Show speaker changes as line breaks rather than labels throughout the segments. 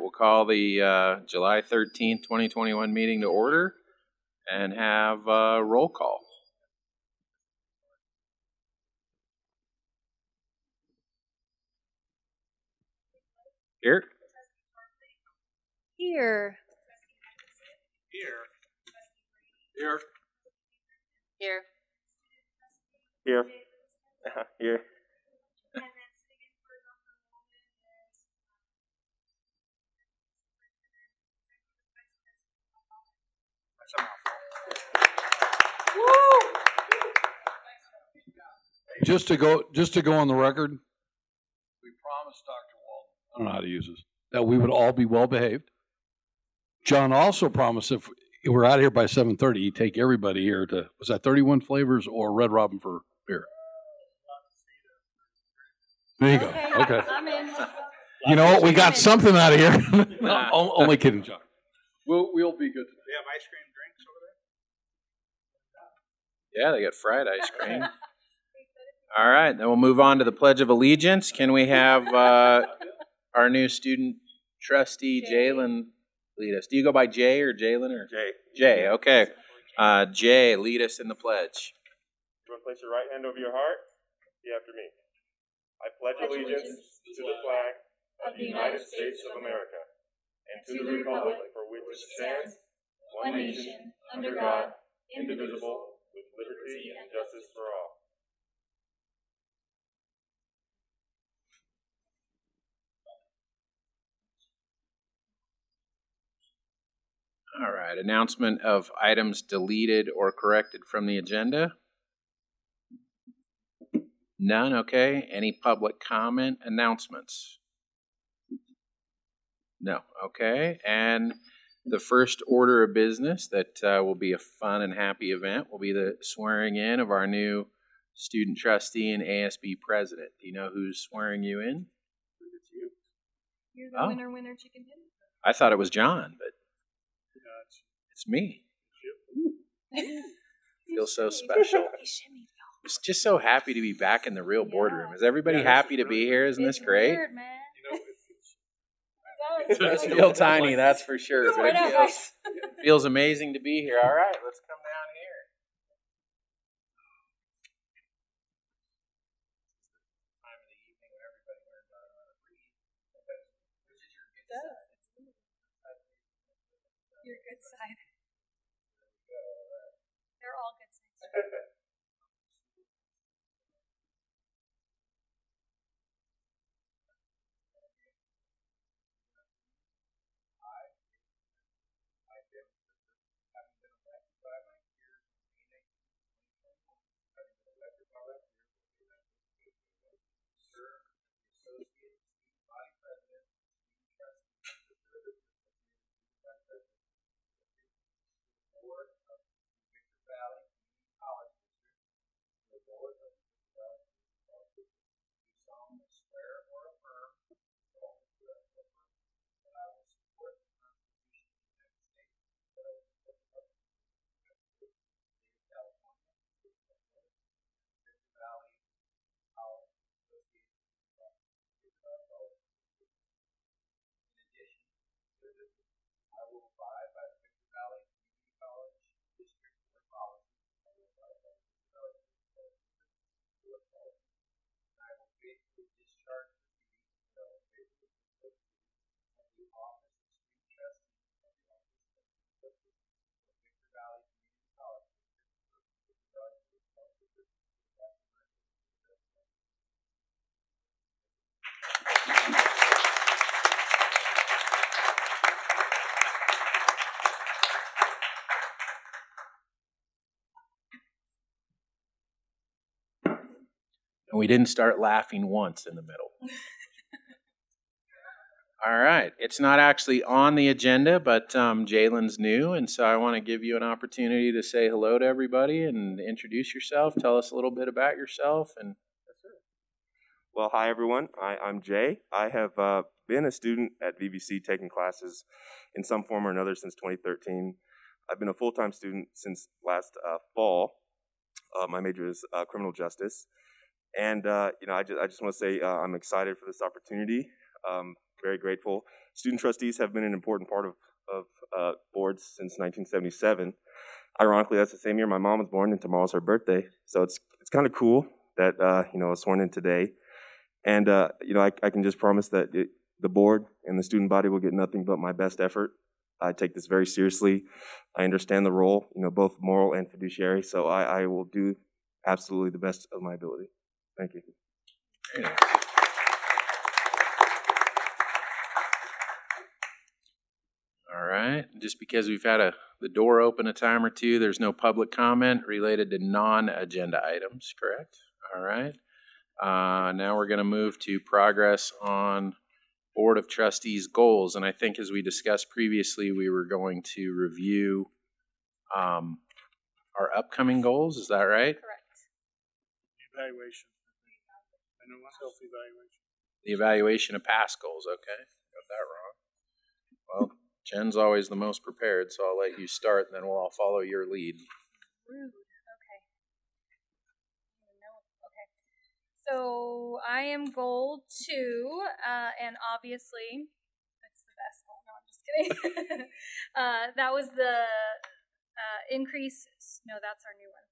We'll call the July 13th, 2021 meeting to order and have a roll call. Here.
Here.
Here. Here.
Here.
Here. Here.
Just to go on the record, we promised Dr. Walton, I don't know how to use this, that we would all be well behaved. John also promised if we're out of here by 7:30, he'd take everybody here to, was that 31 flavors or Red Robin for beer? There you go. Okay.
I'm in.
You know what? We got something out of here. No, only kidding, John. We'll be good.
Do they have ice cream drinks over
Yeah,
there?
they got fried ice cream. All right, then we'll move on to the Pledge of Allegiance. Can we have our new student trustee, Jalen, lead us? Do you go by Jay or Jalen or
Jay?
Jay, okay. Jay, lead us in the pledge.
You want to place your right hand over your heart? Repeat after me. I pledge allegiance to the flag of the United States of America and to the republic for which it stands, one nation, under God, indivisible, with liberty and justice for all.
All right, announcement of items deleted or corrected from the agenda. None, okay. Any public comment announcements? No, okay. And the first order of business that will be a fun and happy event will be the swearing in of our new student trustee and ASB president. Do you know who's swearing you in?
It's you.
You're the winner, chicken dinner.
I thought it was John, but it's me. Feel so special. I'm just so happy to be back in the real boardroom. Is everybody happy to be here? Isn't this great?
Weird, man.
It does feel tiny, that's for sure. But it feels amazing to be here. All right, let's come down here. Time of the evening when everybody learns how to breathe. Which is your good side?
Your good side. They're all good sides.
And we didn't start laughing once in the middle. All right. It's not actually on the agenda, but Jalen's new, and so I want to give you an opportunity to say hello to everybody and introduce yourself. Tell us a little bit about yourself. And
Well, hi, everyone. I'm Jay. I have been a student at VVC taking classes in some form or another since 2013. I've been a full-time student since last fall. My major is criminal justice. And, I just want to say I'm excited for this opportunity. very grateful. Student trustees have been an important part of boards since 1977. Ironically, that's the same year my mom was born, and tomorrow's her birthday. So it's kind of cool that I was sworn in today. And I can just promise that the board and the student body will get nothing but my best effort. I take this very seriously. I understand the role, both moral and fiduciary. So I will do absolutely the best of my ability. Thank you.
All right. Just because we've had the door open a time or two, there's no public comment related to non-agenda items, correct? All right. Now we're going to move to progress on Board of Trustees goals. And I think as we discussed previously, we were going to review our upcoming goals. Is that right?
Correct.
Evaluation. I know myself evaluation.
The evaluation of past goals. Okay. Got that wrong. Well, Jen's always the most prepared, so I'll let you start and then we'll all follow your lead.
Rude. Okay. So I am goal 2, and obviously it's the best goal. No, I'm just kidding. That was the increase. No, that's our new one.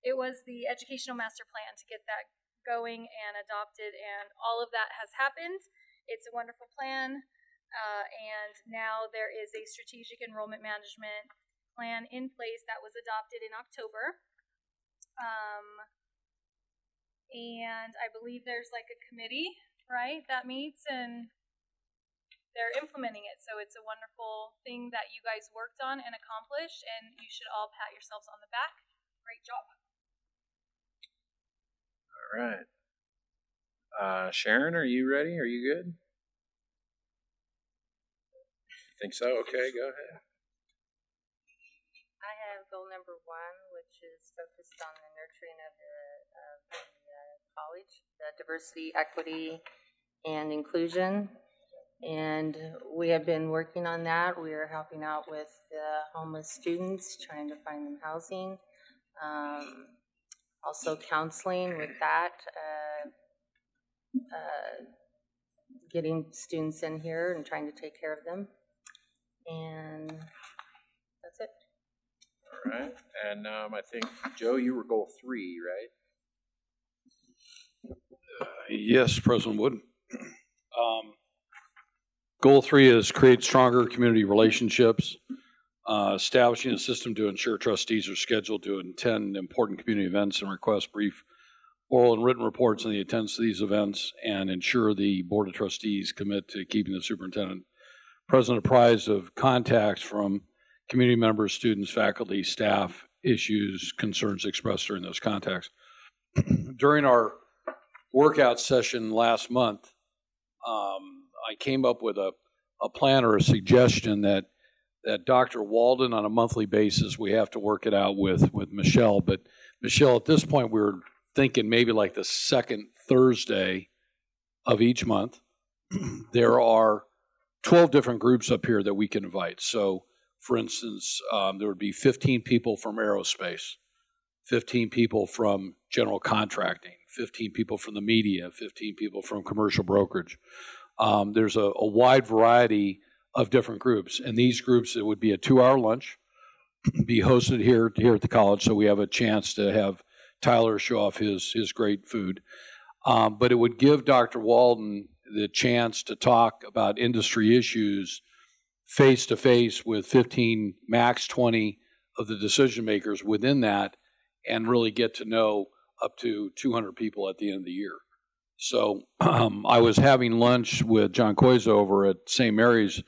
It was the educational master plan to get that going and adopted, and all of that has happened. It's a wonderful plan. And now there is a strategic enrollment management plan in place that was adopted in October. And I believe there's like a committee, right, that meets and they're implementing it. So it's a wonderful thing that you guys worked on and accomplished, and you should all pat yourselves on the back. Great job.
All right. Sharon, are you ready? Are you good? Think so? Okay, go ahead.
I have goal number 1, which is focused on the nurturing of the college, the diversity, equity, and inclusion. And we have been working on that. We are helping out with the homeless students, trying to find them housing. Also counseling with that, getting students in here and trying to take care of them. And that's it.
All right. And I think, Joe, you were goal 3, right?
Yes, President Wood. Goal 3 is create stronger community relationships, establishing a system to ensure trustees are scheduled to attend important community events and request brief oral and written reports on the attendance of these events, and ensure the Board of Trustees commit to keeping the superintendent present apprised of contacts from community members, students, faculty, staff, issues, concerns expressed during those contacts. During our workout session last month, I came up with a plan or a suggestion that Dr. Walden, on a monthly basis, we have to work it out with Michelle. But Michelle, at this point, we were thinking maybe like the second Thursday of each month. There are 12 different groups up here that we can invite. So, for instance, there would be 15 people from aerospace, 15 people from general contracting, 15 people from the media, 15 people from commercial brokerage. There's a wide variety of different groups. And these groups, it would be a 2-hour lunch, be hosted here at the college, so we have a chance to have Tyler show off his great food. But it would give Dr. Walden the chance to talk about industry issues face-to-face with 15, max 20 of the decision makers within that, and really get to know up to 200 people at the end of the year. So I was having lunch with John Koiza over at St. Mary's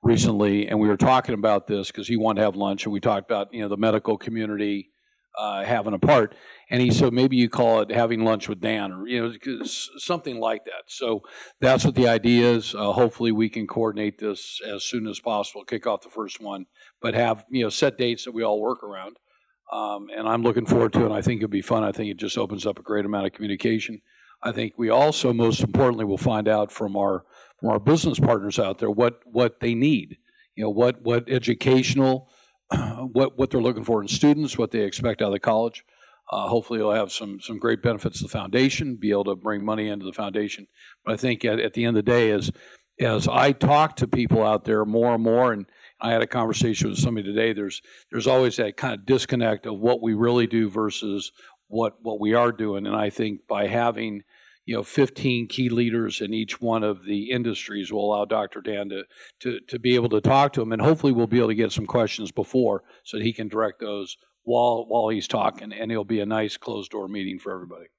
recently, and we were talking about this because he wanted to have lunch, and we talked about the medical community having a part, and he said maybe you call it having lunch with Dan, or something like that. So that's what the idea is. Hopefully we can coordinate this as soon as possible, kick off the first one, but have set dates that we all work around. And I'm looking forward to it. And I think it'll be fun. I think it just opens up a great amount of communication. I think we also, most importantly, will find out from our business partners out there what they need. What educational, what they're looking for in students, what they expect out of the college. Hopefully it'll have some great benefits to the foundation, be able to bring money into the foundation. But I think at the end of the day, as as I talk to people out there more and more, and I had a conversation with somebody today, there's always that kind of disconnect of what we really do versus what we are doing. And I think by having 15 key leaders in each one of the industries will allow Dr. Dan to be able to talk to them, and hopefully we'll be able to get some questions before so that he can direct those while he's talking, and it'll be a nice closed-door meeting for everybody.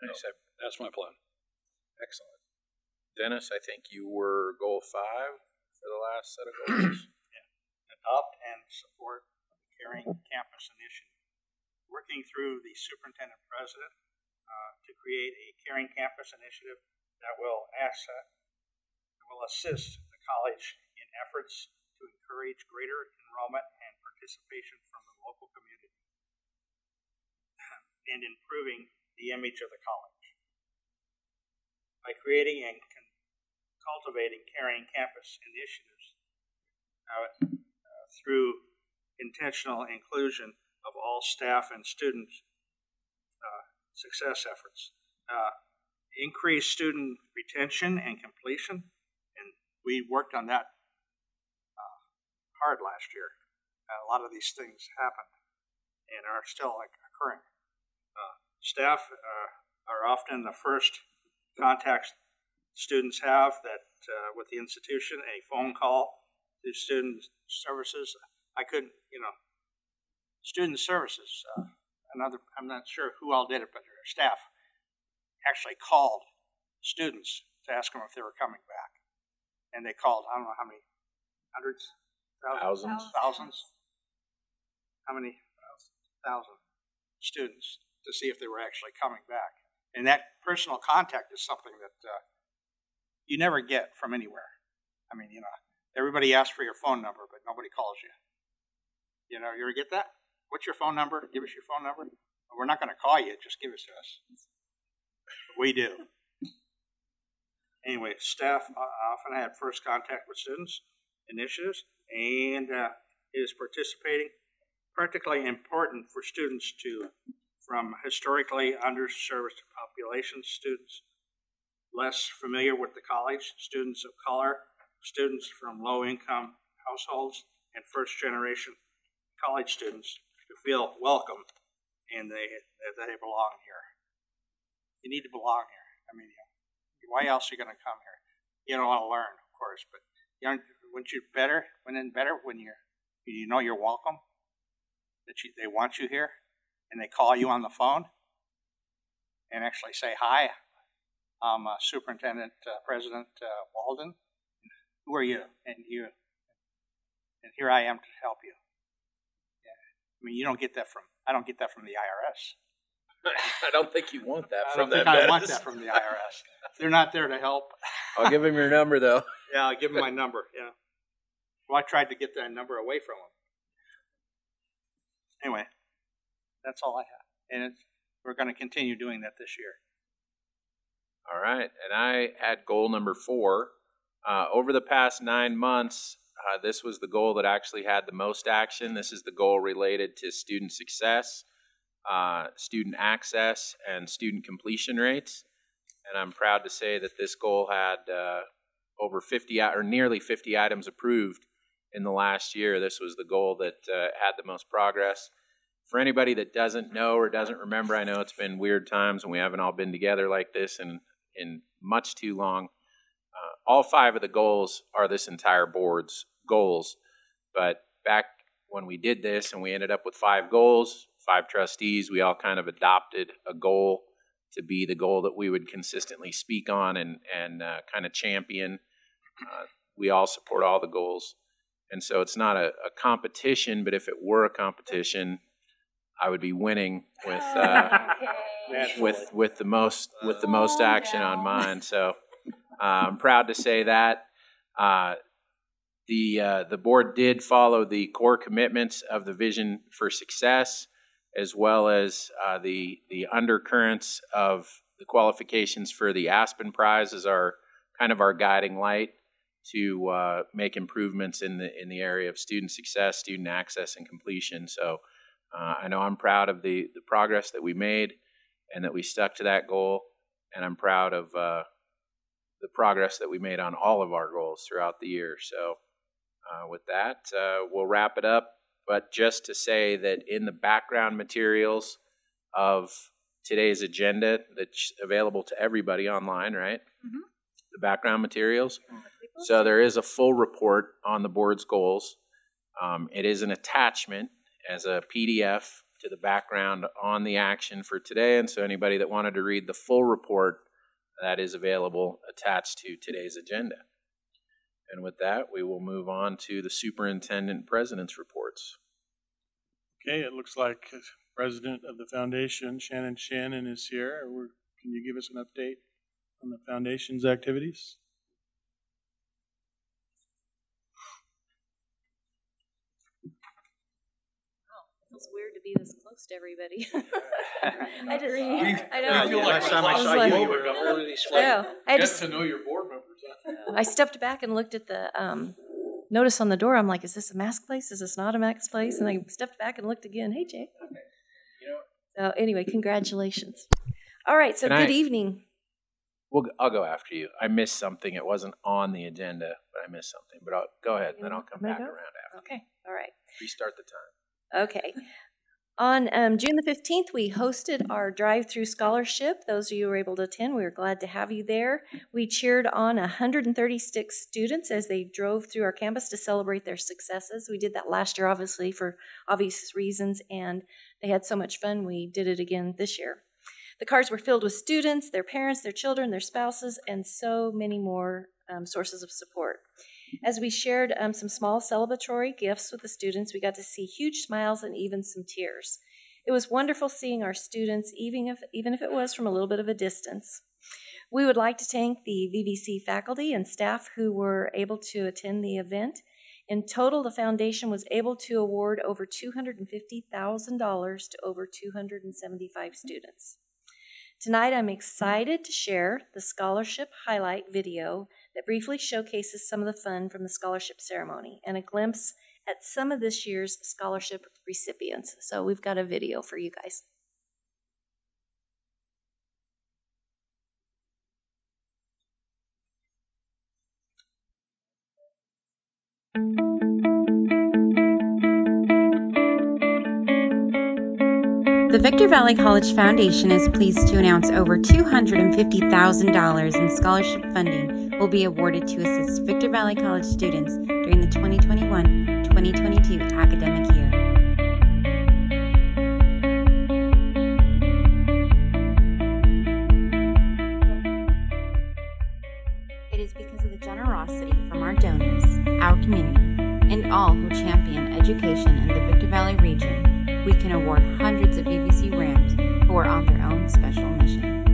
Nice.
That's my plan.
Excellent. Dennis, I think you were goal 5 for the last set of goals.
Adopt and support the Caring Campus Initiative. Working through the superintendent president to create a Caring Campus Initiative that will assist the college in efforts to encourage greater enrollment and participation from the local community and improving the image of the college. By creating and cultivating caring campus initiatives through intentional inclusion of all staff and student success efforts, increase student retention and completion, and we worked on that hard last year. A lot of these things happened and are still occurring. Staff are often the first contact students have that with the institution. A phone call to student services. I couldn't, student services. I'm not sure who all did it, but their staff actually called students to ask them if they were coming back, and they called. I don't know how many, hundreds, thousands. How many? Thousand students to see if they were actually coming back. And that personal contact is something that you never get from anywhere. I mean, everybody asks for your phone number, but nobody calls you. You ever get that? What's your phone number? Give us your phone number. We're not going to call you. Just give it to us. We do. Anyway, staff often had first contact with students, initiatives, and is participating. Particularly important for students from historically underserved populations, students less familiar with the college, students of color, students from low-income households, and first-generation college students to feel welcome and that they belong here. You need to belong here. I mean, why else are you going to come here? You don't want to learn, of course, but wouldn't you better when you're welcome, that they want you here, and they call you on the phone and actually say, "Hi, I'm Superintendent President Walden. Who are you?" And here I am to help you. I mean, I don't get that from the IRS.
I don't think you want that from them.
I want that from the IRS. They're not there to help.
I'll give him your number, though.
Yeah, I'll give him my number. Yeah. Well, I tried to get that number away from him. Anyway, that's all I have. And we're going to continue doing that this year.
All right. And I had goal number 4. Over the past 9 months, this was the goal that actually had the most action. This is the goal related to student success, student access, and student completion rates. And I'm proud to say that this goal had over 50 or nearly 50 items approved in the last year. This was the goal that had the most progress. For anybody that doesn't know or doesn't remember, I know it's been weird times and we haven't all been together like this in much too long. All 5 of the goals are this entire board's goals. But back when we did this and we ended up with 5 goals, 5 trustees, we all kind of adopted a goal to be the goal that we would consistently speak on and kind of champion. We all support all the goals. And so it's not a competition, but if it were a competition, I would be winning with the most action on mine. So I'm proud to say that the board did follow the core commitments of the Vision for Success, as well as the undercurrents of the qualifications for the Aspen Prize as our kind of our guiding light to make improvements in the area of student success, student access, and completion. So I know I'm proud of the progress that we made and that we stuck to that goal, and I'm proud of the progress that we made on all of our goals throughout the year. So with that, we'll wrap it up. But just to say that in the background materials of today's agenda that's available to everybody online, right? Mm-hmm. The background materials. So there is a full report on the board's goals. It is an attachment as a PDF to the background on the action for today. And so anybody that wanted to read the full report, that is available attached to today's agenda. And with that, we will move on to the superintendent president's reports.
Okay, it looks like President of the Foundation, Shannon Shannon, is here. Can you give us an update on the Foundation's activities?
It's weird to be this close to everybody. I just, I know.
I feel like last time I saw you, you were completely sweaty.
I just
to know your board members.
I stepped back and looked at the notice on the door. I'm like, is this a mask place? Is this not a mask place? And I stepped back and looked again. Hey, Jay. Okay. So anyway, congratulations. All right, so good evening.
I'll go after you. I missed something. It wasn't on the agenda, but I missed something. But go ahead, and then I'll come back around after.
Okay, all right.
Restart the time.
Okay. On June the 15th, we hosted our drive-through scholarship. Those of you who were able to attend, we were glad to have you there. We cheered on 136 students as they drove through our campus to celebrate their successes. We did that last year, obviously, for obvious reasons, and they had so much fun, we did it again this year. The cars were filled with students, their parents, their children, their spouses, and so many more sources of support. As we shared some small celebratory gifts with the students, we got to see huge smiles and even some tears. It was wonderful seeing our students, even if it was from a little bit of a distance. We would like to thank the VVC faculty and staff who were able to attend the event. In total, the foundation was able to award over $250,000 to over 275 students. Tonight, I'm excited to share the scholarship highlight video that briefly showcases some of the fun from the scholarship ceremony and a glimpse at some of this year's scholarship recipients. So we've got a video for you guys.
The Victor Valley College Foundation is pleased to announce over $250,000 in scholarship funding will be awarded to assist Victor Valley College students during the 2021-2022 academic year. It is because of the generosity from our donors, our community, and all who champion education in the Victor Valley region we can award hundreds of VVC Rams who are on their own special mission.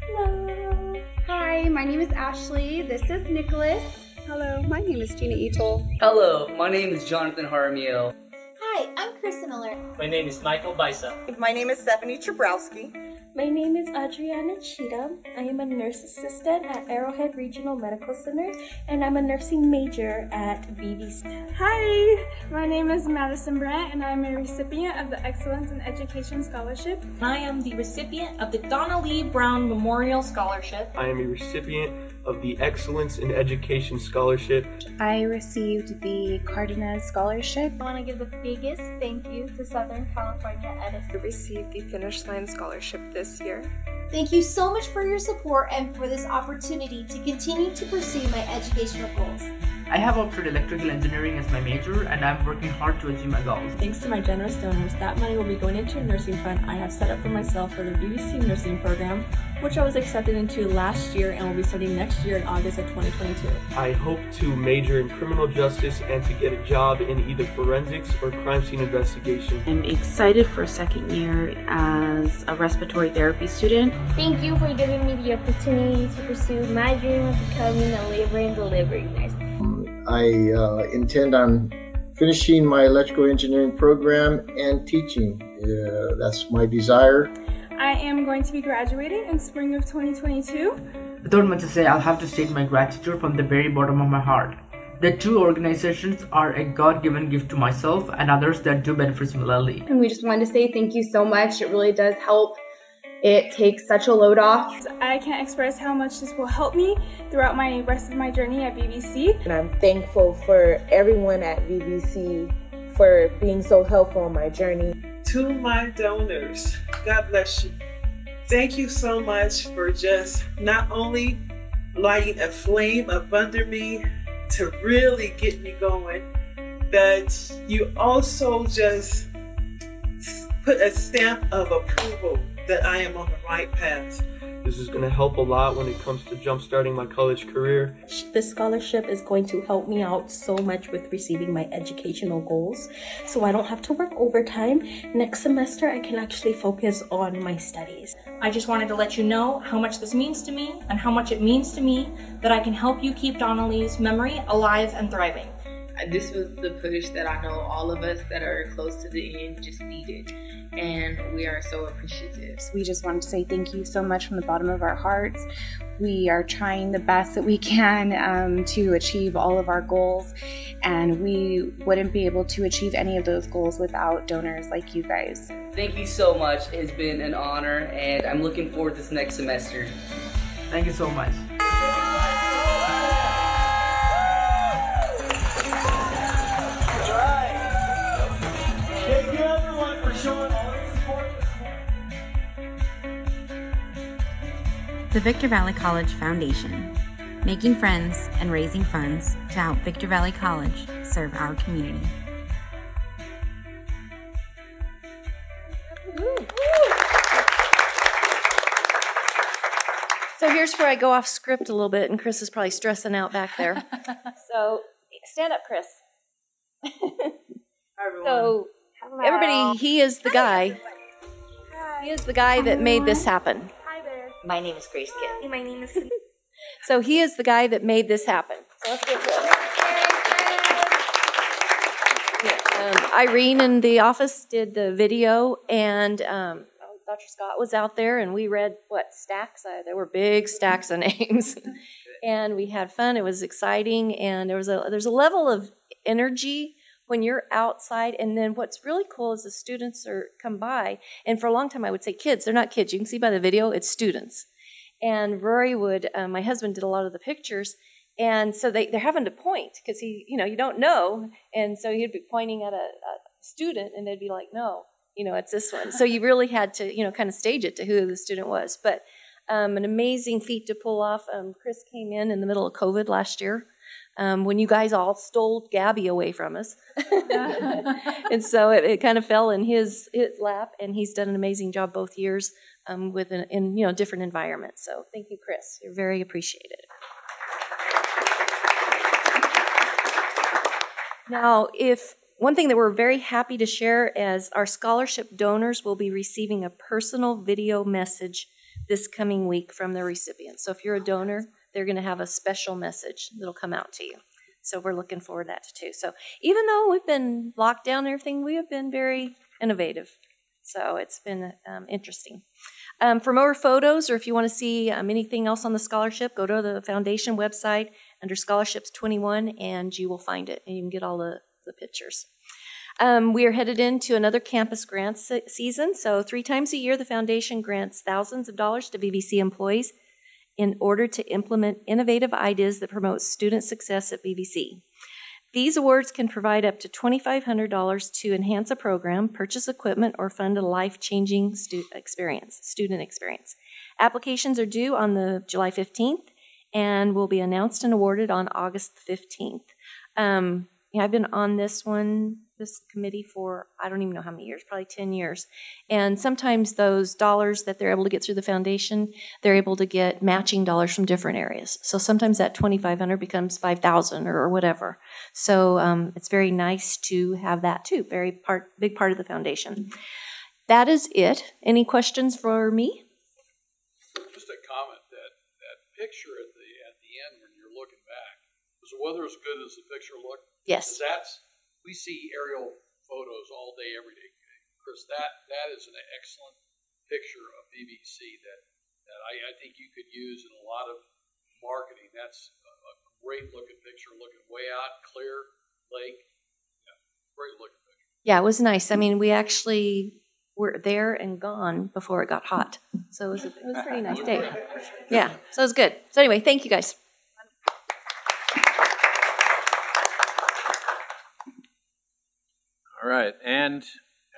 Hello. Hi, my name is Ashley. This is Nicholas. Hello, my name is Gina Etol.
Hello, my name is Jonathan Haramiel.
Hi, I'm Kristen Miller.
My name is Michael Bisa.
My name is Stephanie Chabrowski.
My name is Adriana Cheatham. I am a nurse assistant at Arrowhead Regional Medical Center, and I'm a nursing major at VVC.
Hi, my name is Madison Brandt, and I'm a recipient of the Excellence in Education Scholarship.
I am the recipient of the Donna Lee Brown Memorial Scholarship.
I am a recipient of the Excellence in Education Scholarship.
I received the Cardenas Scholarship.
I want to give the biggest thank you to Southern California Edison.
I received the Finish Line Scholarship this year.
Thank you so much for your support and for this opportunity to continue to pursue my educational goals.
I have opted electrical engineering as my major, and I'm working hard to achieve my goals.
Thanks to my generous donors, that money will be going into a nursing fund I have set up for myself for the VVC nursing program, which I was accepted into last year and will be starting next year in August of 2022.
I hope to major in criminal justice and to get a job in either forensics or crime scene investigation.
I'm excited for a second year as a respiratory therapy student.
Thank you for giving me the opportunity to pursue my dream of becoming a labor and delivery nurse.
I intend on finishing my electrical engineering program and teaching. That's my desire.
I am going to be graduating in spring of 2022.
Without much to say, I'll have to state my gratitude from the very bottom of my heart. The two organizations are a God-given gift to myself and others that do benefit similarly.
And we just wanted to say thank you so much. It really does help It takes such a load off.
I can't express how much this will help me throughout my rest of my journey at VVC.
And I'm thankful for everyone at VVC for being so helpful on my journey.
To my donors, God bless you. Thank you so much for just not only lighting a flame up under me to really get me going, but you also just put a stamp of approval that I am on the right path.
This is going to help a lot when it comes to jumpstarting my college career.
This scholarship is going to help me out so much with receiving my educational goals, so I don't have to work overtime. Next semester, I can actually focus on my studies.
I just wanted to let you know how much this means to me and how much it means to me that I can help you keep Donnelly's memory alive and thriving.
This was the push that I know all of us that are close to the end just needed, and we are so appreciative.
We just wanted to say thank you so much from the bottom of our hearts. We are trying the best that we can to achieve all of our goals, and we wouldn't be able to achieve any of those goals without donors like you guys.
Thank you so much. It's been an honor, and I'm looking forward to this next semester.
Thank you so much.
Thank you everyone for showing all your support this morning.
The Victor Valley College Foundation, making friends and raising funds to help Victor Valley College serve our community.
So here's where I go off script a little bit, and Chris is probably stressing out back there. So stand up, Chris.
Hi, everyone.
So everybody, he is the guy. He is the guy that made this happen.
Hi there.
My name is Grace Gibb.
Hey, my name is
So he is the guy that made this happen. So let's give him. Irene in the office did the video, and Dr. Scott was out there, and we read, stacks? There were big stacks of names. And we had fun. It was exciting, and there's a level of energy when you're outside. And then what's really cool is the students come by, and for a long time I would say kids. They're not kids. You can see by the video, it's students. And Rory my husband did a lot of the pictures, and so they're having to point because you don't know, and so he'd be pointing at a student, and they'd be like, no, it's this one. So you really had to, kind of stage it to who the student was. But an amazing feat to pull off. Chris came in the middle of COVID last year, when you guys all stole Gabby away from us. And so it kind of fell in his lap, and he's done an amazing job both years in different environments. So thank you, Chris. You're very appreciated. Now, one thing that we're very happy to share is our scholarship donors will be receiving a personal video message this coming week from the recipients. So if you're a donor, they're going to have a special message that'll come out to you. So we're looking forward to that too. So even though we've been locked down and everything, we have been very innovative. So it's been interesting. For more photos, or if you want to see anything else on the scholarship, go to the foundation website under Scholarships 21, and you will find it, and you can get all the pictures. We are headed into another campus grant season. So 3 times a year, the foundation grants thousands of dollars to VVC employees in order to implement innovative ideas that promote student success at VVC. These awards can provide up to $2,500 to enhance a program, purchase equipment, or fund a life-changing student experience. Applications are due on the July 15th and will be announced and awarded on August 15th. I've been on this committee for, I don't even know how many years, probably 10 years. And sometimes those dollars that they're able to get through the foundation, they're able to get matching dollars from different areas. So sometimes that $2,500 becomes $5,000 or whatever. So it's very nice to have that too, big part of the foundation. That is it. Any questions for me?
Just a comment, that picture at the end when you're looking back, was the weather as good as the picture looked?
Yes.
We see aerial photos all day, every day. Chris, that is an excellent picture of VVC that I think you could use in a lot of marketing. That's a great looking picture, looking way out, clear lake. Yeah, great looking picture.
Yeah, it was nice. I mean, we actually were there and gone before it got hot. So it was a pretty nice day. Yeah, so it was good. So anyway, thank you guys.
All right, and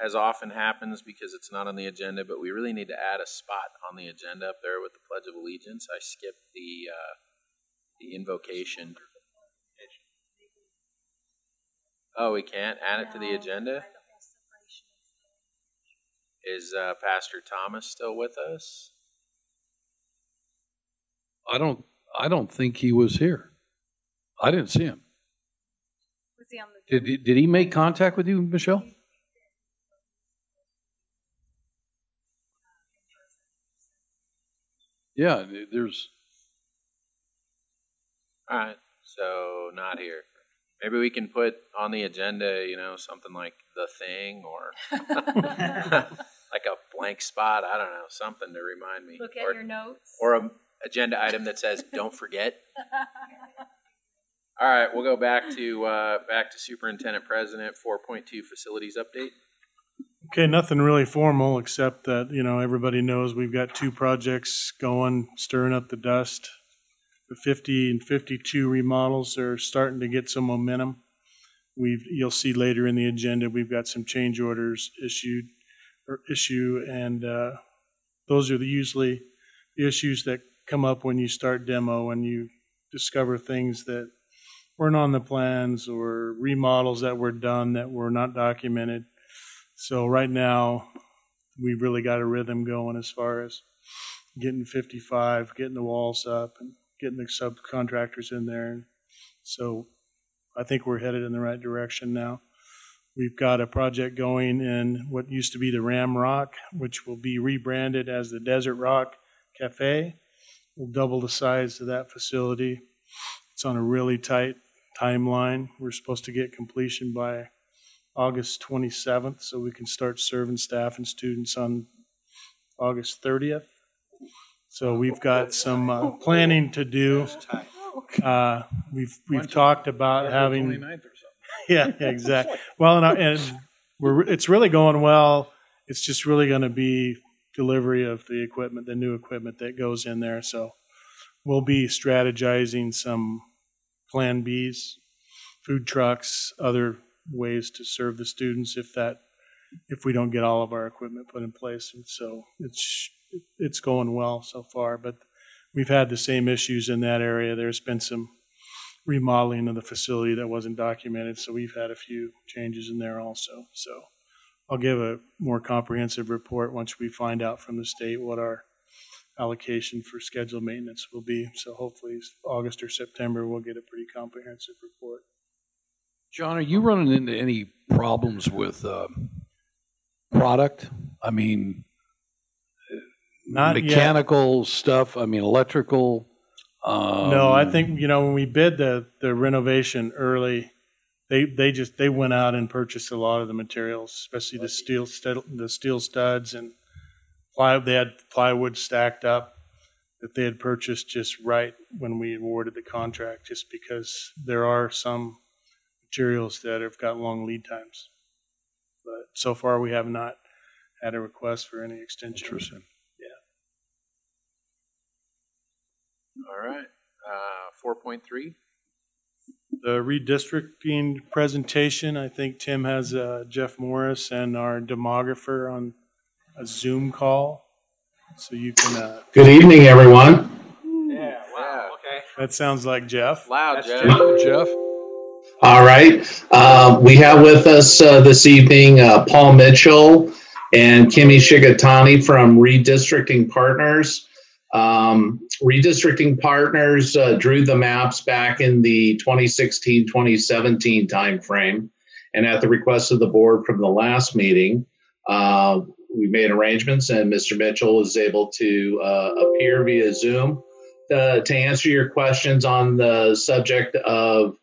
as often happens, because it's not on the agenda, but we really need to add a spot on the agenda up there with the Pledge of Allegiance. I skipped the invocation. Oh, we can't add it to the agenda? Is Pastor Thomas still with us?
I don't think he was here. I didn't see him.
Was he on the
Did he make contact with you, Michelle? Yeah, there's.
All right, so not here. Maybe we can put on the agenda, something like the thing or like a blank spot. I don't know, something to remind me.
Look at your notes.
Or an agenda item that says, don't forget. All right, we'll go back to Superintendent President, 4.2 facilities update.
Okay, nothing really formal except that, everybody knows we've got 2 projects going, stirring up the dust. The 50 and 52 remodels are starting to get some momentum. You'll see later in the agenda, we've got some change orders issue, and those are usually the issues that come up when you start demo and you discover things that weren't on the plans or remodels that were done that were not documented. So right now, we've really got a rhythm going as far as getting 55, getting the walls up, and getting the subcontractors in there. So I think we're headed in the right direction now. We've got a project going in what used to be the Ram Rock, which will be rebranded as the Desert Rock Cafe. We'll double the size of that facility. It's on a really tight timeline. We're supposed to get completion by August 27th, so we can start serving staff and students on August 30th. So we've got some planning to do. We've talked about having 29th or something. Yeah, exactly. Well, it's really going well. It's just really going to be delivery of the equipment, the new equipment that goes in there. So we'll be strategizing some Plan Bs, food trucks, other ways to serve the students if we don't get all of our equipment put in place. And so it's going well so far, but we've had the same issues in that area. There's been some remodeling of the facility that wasn't documented, so we've had a few changes in there also. So I'll give a more comprehensive report once we find out from the state what our allocation for scheduled maintenance will be. So hopefully August or September we'll get a pretty comprehensive report.
John, are you running into any problems with product? I mean,
not
mechanical
yet.
Stuff. I mean, electrical.
No, I think when we bid the renovation early, they went out and purchased a lot of the materials, especially the steel studs and they had plywood stacked up that they had purchased just right when we awarded the contract, just because there are some materials that have got long lead times. But so far we have not had a request for any extension.
Interesting.
Yeah.
All right. 4.3.
The redistricting presentation, I think Tim has Jeff Morris and our demographer on a Zoom call. So you can...
Good evening, everyone.
Yeah, wow. Okay.
That sounds like Jeff.
Loud, Jeff.
Jeff.
All right. We have with us this evening Paul Mitchell and Kimmy Shigatani from Redistricting Partners. Redistricting Partners drew the maps back in the 2016-2017 timeframe. And at the request of the board from the last meeting, we made arrangements and Mr. Mitchell was able to appear via Zoom to answer your questions on the subject of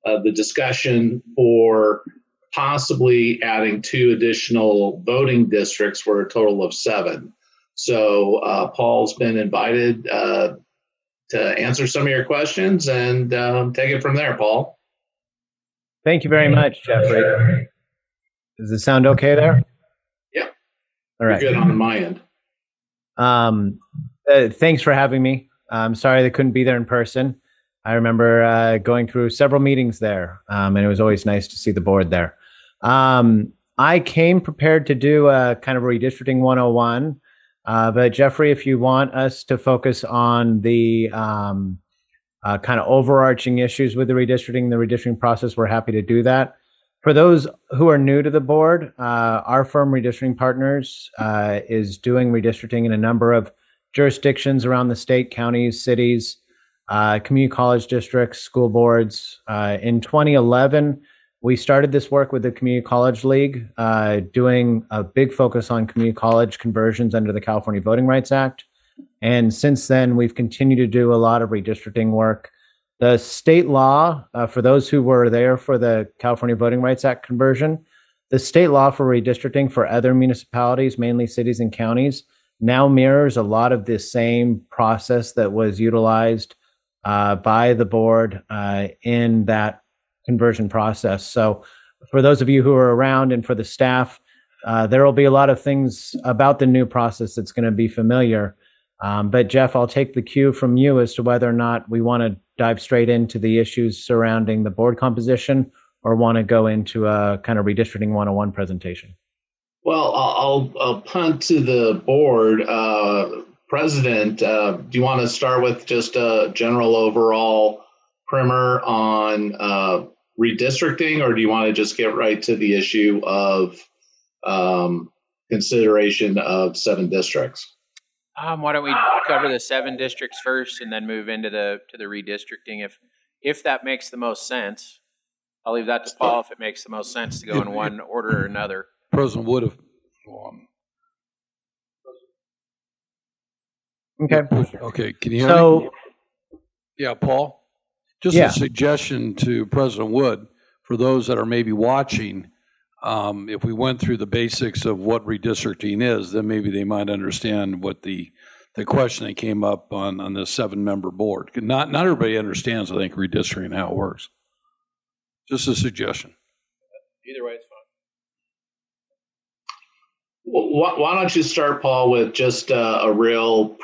the discussion for possibly adding 2 additional voting districts for a total of 7. So Paul's been invited to answer some of your questions and take it from there, Paul.
Thank you very much, Jeffrey. Does it sound okay there?
Yeah.
All right.
You're good on my end.
Thanks for having me. I'm sorry they couldn't be there in person. I remember going through several meetings there, and it was always nice to see the board there. I came prepared to do a kind of redistricting 101, but Jeffrey, if you want us to focus on the kind of overarching issues with the redistricting process, we're happy to do that. For those who are new to the board, our firm, Redistricting Partners, is doing redistricting in a number of jurisdictions around the state, counties, cities, community college districts, school boards. In 2011, we started this work with the Community College League, doing a big focus on community college conversions under the California Voting Rights Act. And since then, we've continued to do a lot of redistricting work. The state law, for those who were there for the California Voting Rights Act conversion, the state law for redistricting for other municipalities, mainly cities and counties, now mirrors a lot of the same process that was utilized by the board in that conversion process. So for those of you who are around and for the staff, there will be a lot of things about the new process that's going to be familiar. But Jeff, I'll take the cue from you as to whether or not we want to dive straight into the issues surrounding the board composition or want to go into a kind of redistricting 101 presentation.
Well, I'll punt to the board. President, do you want to start with just a general overall primer on redistricting, or do you want to just get right to the issue of consideration of 7 districts?
Why don't we cover the 7 districts first and then move into the redistricting if that makes the most sense. I'll leave that to Paul if it makes the most sense to go in one order or another.
President would have.
Okay.
Okay. Can you hear me? Yeah, Paul. Just a suggestion to President Wood for those that are maybe watching. If we went through the basics of what redistricting is, then maybe they might understand what the question that came up on the 7-member board. Not everybody understands, I think, redistricting and how it works. Just a suggestion.
Either way, it's fine.
Well, why don't you start, Paul, with just a real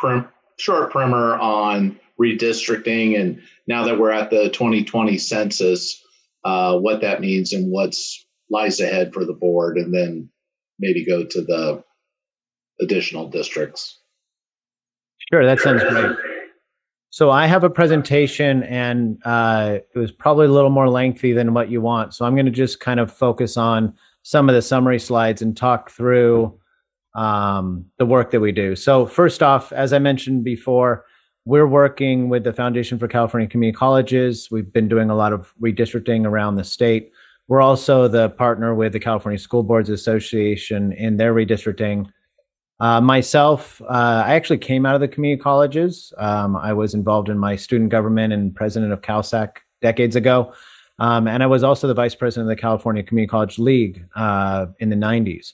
short primer on redistricting, and now that we're at the 2020 census, what that means and what's lies ahead for the board, and then maybe go to the additional districts.
Sure, that sounds great. So I have a presentation, and it was probably a little more lengthy than what you want. So I'm going to just kind of focus on some of the summary slides and talk through the work that we do. So first off, as I mentioned before, we're working with the Foundation for California Community Colleges. We've been doing a lot of redistricting around the state. We're also the partner with the California School Boards Association in their redistricting. Myself, I actually came out of the community colleges. I was involved in my student government and president of CalSAC decades ago. And I was also the vice president of the California Community College League in the 90s.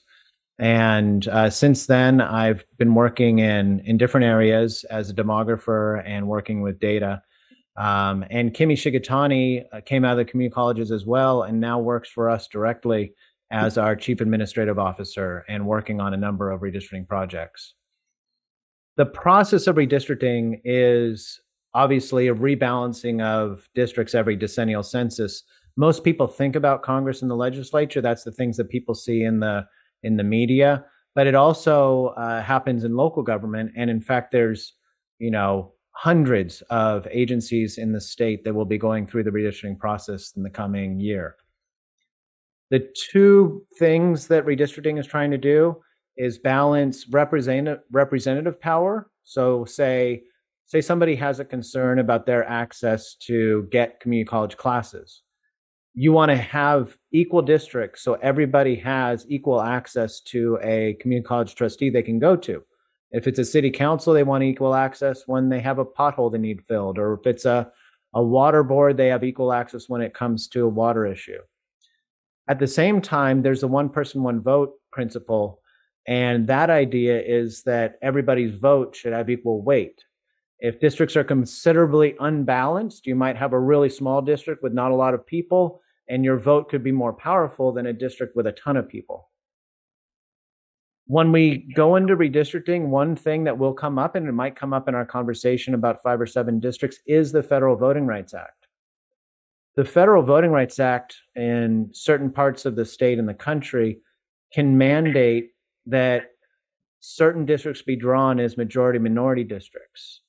And since then, I've been working in different areas as a demographer and working with data. And Kimi Shigetani came out of the community colleges as well and now works for us directly as our chief administrative officer and working on a number of redistricting projects. The process of redistricting is obviously a rebalancing of districts every decennial census. Most people think about Congress and the legislature. That's the things that people see in the media, but it also happens in local government. And in fact, there's, hundreds of agencies in the state that will be going through the redistricting process in the coming year. The two things that redistricting is trying to do is balance representative power. So say somebody has a concern about their access to get community college classes. You want to have equal districts so everybody has equal access to a community college trustee they can go to. If it's a city council, they want equal access when they have a pothole they need filled, or if it's a water board, they have equal access when it comes to a water issue. At the same time, there's the one person, one vote principle, and that idea is that everybody's vote should have equal weight. If districts are considerably unbalanced, you might have a really small district with not a lot of people, and your vote could be more powerful than a district with a ton of people. When we go into redistricting, one thing that will come up, and it might come up in our conversation about 5 or 7 districts, is the Federal Voting Rights Act. The Federal Voting Rights Act in certain parts of the state and the country can mandate that certain districts be drawn as majority-minority districts.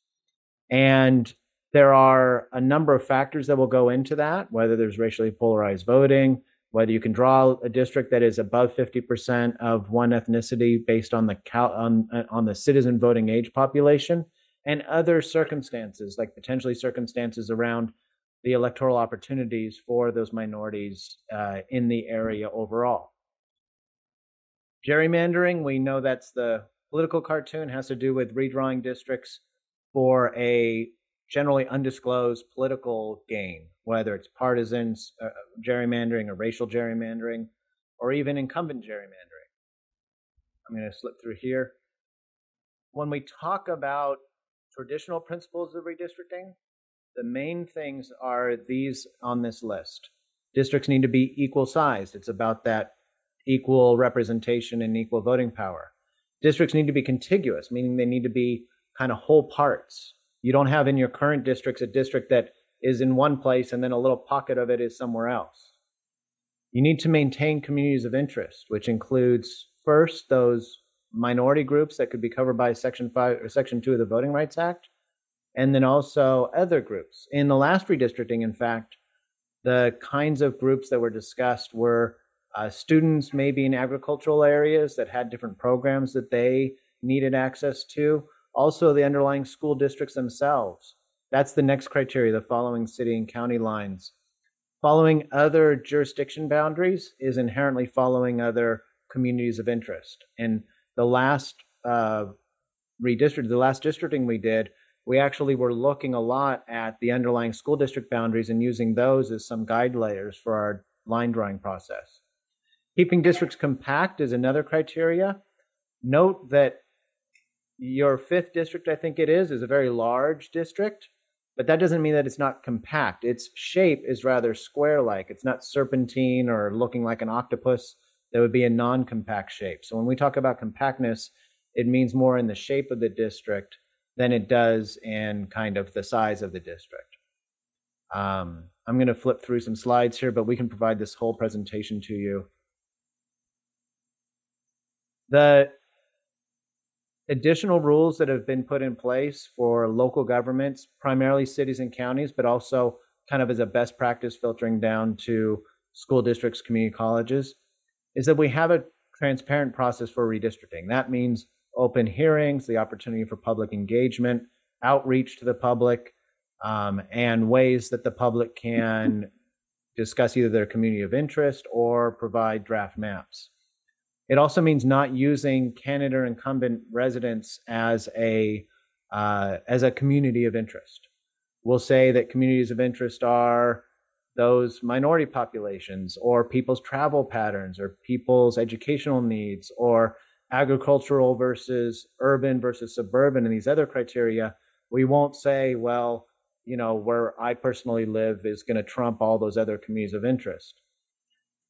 And there are a number of factors that will go into that, whether there's racially polarized voting, whether you can draw a district that is above 50% of one ethnicity based on the citizen voting age population, and other circumstances, like potentially circumstances around the electoral opportunities for those minorities in the area overall. Gerrymandering, we know that's the political cartoon, has to do with redrawing districts for a generally undisclosed political gain, whether it's partisan gerrymandering or racial gerrymandering, or even incumbent gerrymandering. I'm going to slip through here. When we talk about traditional principles of redistricting, the main things are these on this list. Districts need to be equal sized. It's about that equal representation and equal voting power. Districts need to be contiguous, meaning they need to be kind of whole parts. You don't have in your current districts a district that is in one place and then a little pocket of it is somewhere else. You need to maintain communities of interest, which includes first those minority groups that could be covered by Section 5 or Section 2 of the Voting Rights Act, and then also other groups. In the last redistricting, in fact, the kinds of groups that were discussed were students maybe in agricultural areas that had different programs that they needed access to. Also, the underlying school districts themselves. That's the next criteria, the following city and county lines. Following other jurisdiction boundaries is inherently following other communities of interest. And the last districting we did, we actually were looking a lot at the underlying school district boundaries and using those as some guide layers for our line drawing process. Keeping districts compact is another criteria. Note that your 5th district, I think it is a very large district, but that doesn't mean that it's not compact. Its shape is rather square-like. It's not serpentine or looking like an octopus. That would be a non-compact shape. So when we talk about compactness, it means more in the shape of the district than it does in kind of the size of the district. I'm going to flip through some slides here, but we can provide this whole presentation to you. The additional rules that have been put in place for local governments, primarily cities and counties, but also kind of as a best practice filtering down to school districts, community colleges, is that we have a transparent process for redistricting. That means open hearings, the opportunity for public engagement, outreach to the public, and ways that the public can discuss either their community of interest or provide draft maps. It also means not using candidate or incumbent residents as a community of interest. We'll say that communities of interest are those minority populations or people's travel patterns or people's educational needs or agricultural versus urban versus suburban and these other criteria. We won't say, well, you know, where I personally live is going to trump all those other communities of interest.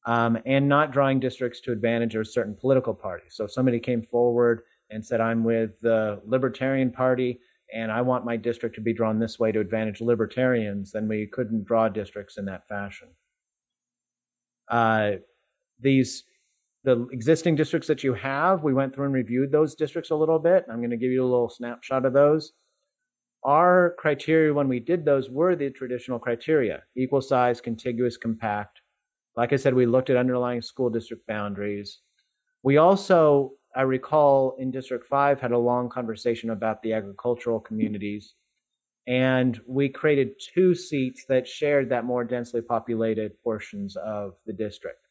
And not drawing districts to advantage of certain political parties. So if somebody came forward and said, I'm with the Libertarian Party and I want my district to be drawn this way to advantage libertarians, then we couldn't draw districts in that fashion. The existing districts that you have, we went through and reviewed those districts a little bit. I'm going to give you a little snapshot of those. Our criteria when we did those were the traditional criteria: equal size, contiguous, compact. Like I said, we looked at underlying school district boundaries. We also, I recall in District 5, had a long conversation about the agricultural communities. And we created 2 seats that shared that more densely populated portions of the district.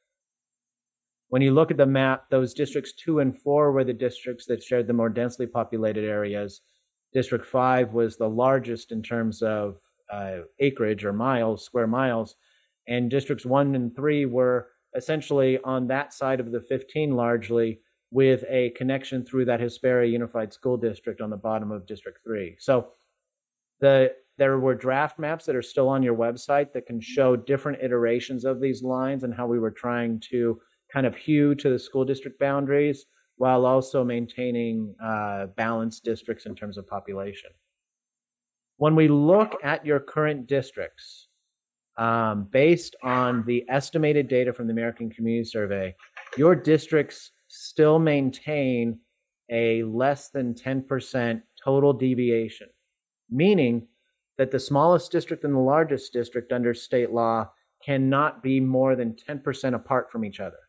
When you look at the map, those districts 2 and 4 were the districts that shared the more densely populated areas. District 5 was the largest in terms of acreage or miles, square miles. And districts 1 and 3 were essentially on that side of the 15 largely, with a connection through that Hesperia Unified School District on the bottom of District 3. So there were draft maps that are still on your website that can show different iterations of these lines and how we were trying to kind of hew to the school district boundaries while also maintaining balanced districts in terms of population. When we look at your current districts, based on the estimated data from the American Community Survey, your districts still maintain a less than 10% total deviation, meaning that the smallest district and the largest district under state law cannot be more than 10% apart from each other.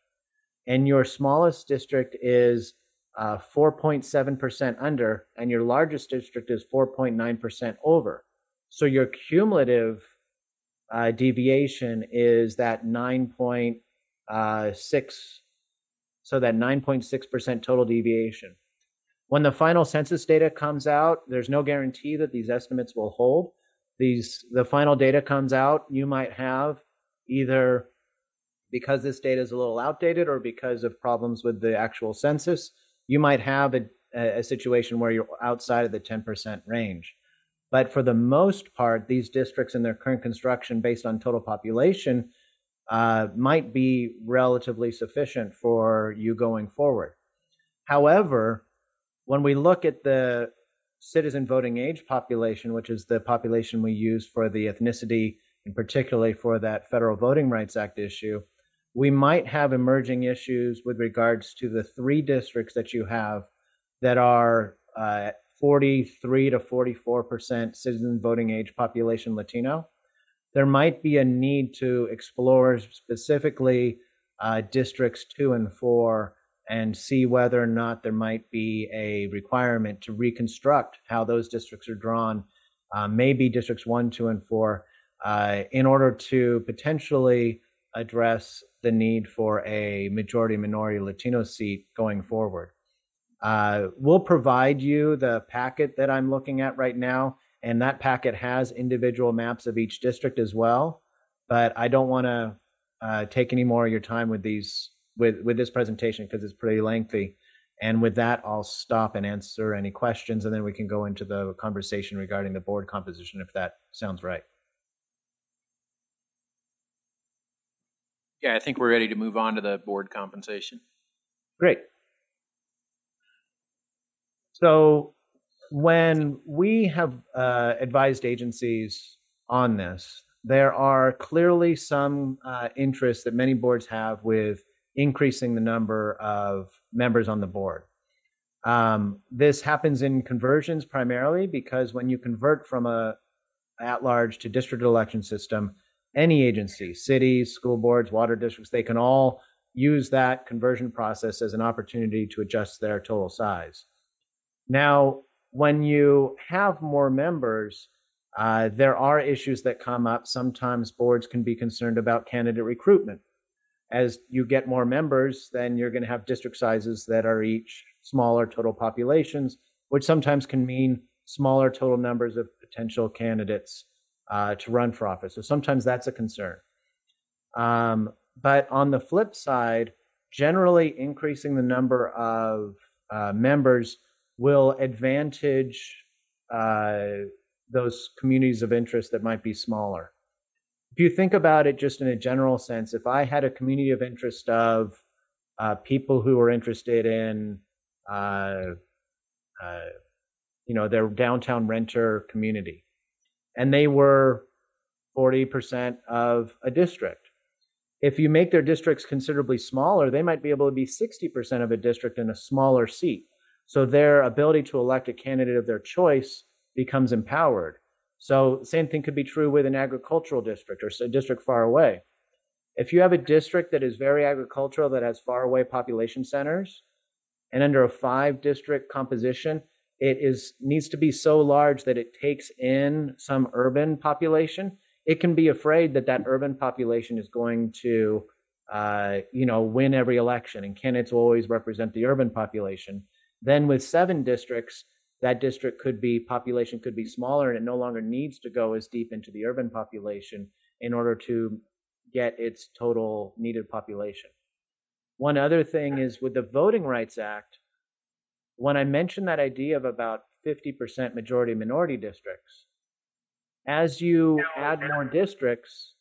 And your smallest district is 4.7% under, and your largest district is 4.9% over. So your cumulative deviation is that 9.6, so that 9.6% total deviation. When the final census data comes out, there's no guarantee that these estimates will hold. The final data comes out, you might have either because this data is a little outdated or because of problems with the actual census, you might have a situation where you're outside of the 10% range. But for the most part, these districts in their current construction based on total population might be relatively sufficient for you going forward. However, when we look at the citizen voting age population, which is the population we use for the ethnicity, and particularly for that Federal Voting Rights Act issue, we might have emerging issues with regards to the 3 districts that you have that are 43 to 44% citizen voting age population Latino. There might be a need to explore specifically districts 2 and 4 and see whether or not there might be a requirement to reconstruct how those districts are drawn, maybe districts 1, 2, and 4, in order to potentially address the need for a majority-minority Latino seat going forward. We'll provide you the packet that I'm looking at right now, and that packet has individual maps of each district as well. But I don't want to take any more of your time with these with this presentation because it's pretty lengthy. And with that, I'll stop and answer any questions, and then we can go into the conversation regarding the board composition, if that sounds right.
Yeah, I think we're ready to move on to the board compensation.
Great. So when we have advised agencies on this, there are clearly some interests that many boards have with increasing the number of members on the board. This happens in conversions primarily because when you convert from a at-large to district election system, any agency, cities, school boards, water districts, they can all use that conversion process as an opportunity to adjust their total size. Now, when you have more members, there are issues that come up. Sometimes boards can be concerned about candidate recruitment. As you get more members, then you're going to have district sizes that are each smaller total populations, which sometimes can mean smaller total numbers of potential candidates to run for office. So sometimes that's a concern. But on the flip side, generally increasing the number of members will advantage those communities of interest that might be smaller. If you think about it just in a general sense, if I had a community of interest of people who are interested in, their downtown renter community, and they were 40% of a district. If you make their districts considerably smaller, they might be able to be 60% of a district in a smaller seat. So their ability to elect a candidate of their choice becomes empowered. So same thing could be true with an agricultural district or a district far away. If you have a district that is very agricultural, that has far away population centers, and under a 5-district composition, it needs to be so large that it takes in some urban population. It can be afraid that that urban population is going to, win every election, and candidates will always represent the urban population. Then with 7 districts, that district population could be smaller, and it no longer needs to go as deep into the urban population in order to get its total needed population. One other thing is with the Voting Rights Act, when I mentioned that idea of about 50% majority minority districts, as you add more districts,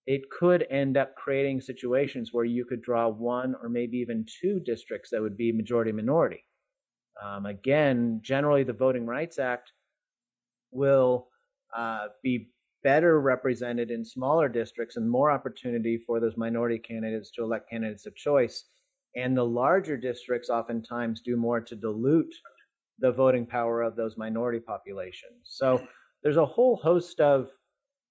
it could end up creating situations where you could draw one or maybe even two districts that would be majority-minority. Again, generally the Voting Rights Act will be better represented in smaller districts and more opportunity for those minority candidates to elect candidates of choice. And the larger districts oftentimes do more to dilute the voting power of those minority populations. So there's a whole host of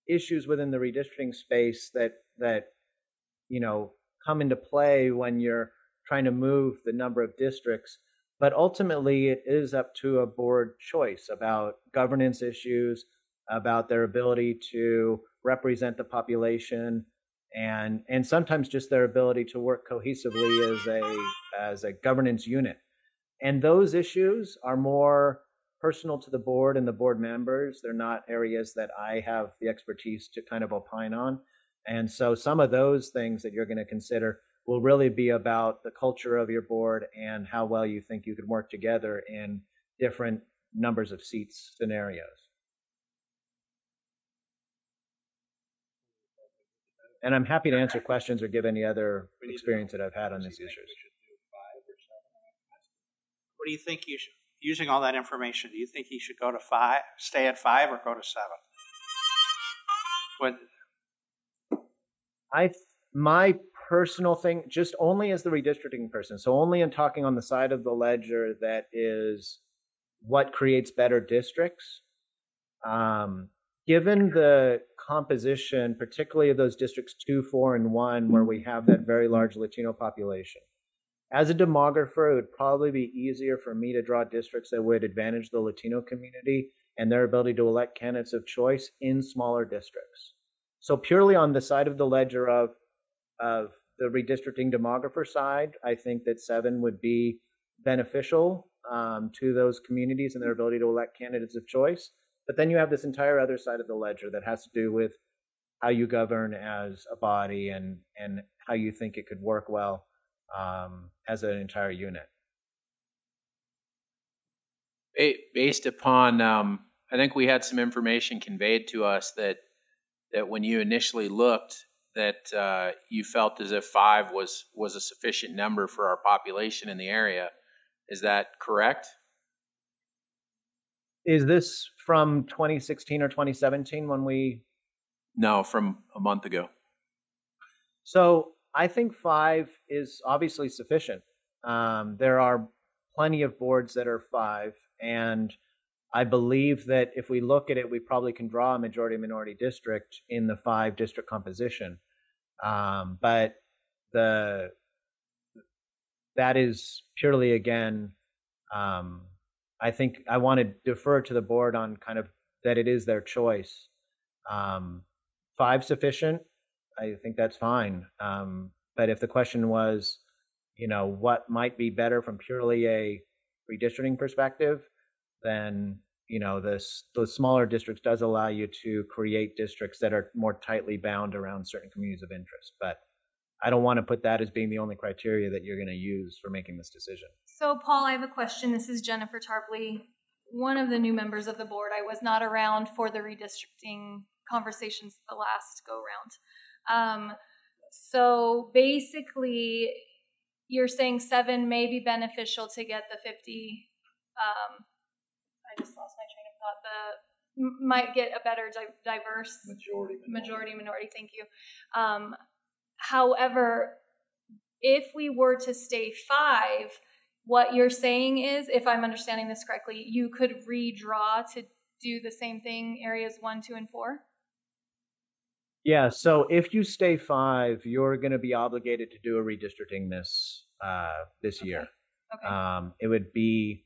issues within the redistricting space that come into play when you're trying to move the number of districts. But ultimately, it is up to a board choice about governance issues, about their ability to represent the population, and sometimes just their ability to work cohesively as a governance unit. And those issues are more personal to the board and the board members. They're not areas that I have the expertise to kind of opine on. And so some of those things that you're going to consider will really be about the culture of your board and how well you think you could work together in different numbers of seats scenarios. And I'm happy to answer questions or give any other experience that I've had on these issues.
What do you think you should, using all that information, do you think you should go to 5, stay at 5, or go to 7?
My personal thing, just only as the redistricting person, so only in talking on the side of the ledger that is what creates better districts. Given the composition, particularly of those districts 2, 4, and 1, where we have that very large Latino population, as a demographer, it would probably be easier for me to draw districts that would advantage the Latino community and their ability to elect candidates of choice in smaller districts. So purely on the side of the ledger of the redistricting demographer side, I think that 7 would be beneficial to those communities and their ability to elect candidates of choice. But then you have this entire other side of the ledger that has to do with how you govern as a body and how you think it could work well as an entire unit.
Based upon, I think we had some information conveyed to us that when you initially looked, that you felt as if 5 was a sufficient number for our population in the area. Is that correct?
Is this from 2016 or 2017 when we?
No, from a month ago.
So I think 5 is obviously sufficient. There are plenty of boards that are 5, and I believe that if we look at it, we probably can draw a majority-minority district in the 5-district composition. But that is purely, again, I think I want to defer to the board on kind of that it is their choice. 5 sufficient? I think that's fine. But if the question was, what might be better from purely a redistricting perspective, then, the smaller districts does allow you to create districts that are more tightly bound around certain communities of interest. But I don't want to put that as being the only criteria that you're going to use for making this decision.
So, Paul, I have a question. This is Jennifer Tarpley, one of the new members of the board. I was not around for the redistricting conversations the last go-round. So basically, you're saying 7 may be beneficial to get the 50. I just lost my train of thought. Might get a better diverse majority minority. Thank you. However, if we were to stay 5, what you're saying is, if I'm understanding this correctly, you could redraw to do the same thing areas 1, 2, and 4?
Yeah, so if you stay 5, you're going to be obligated to do a redistricting this year.
Okay.
It would be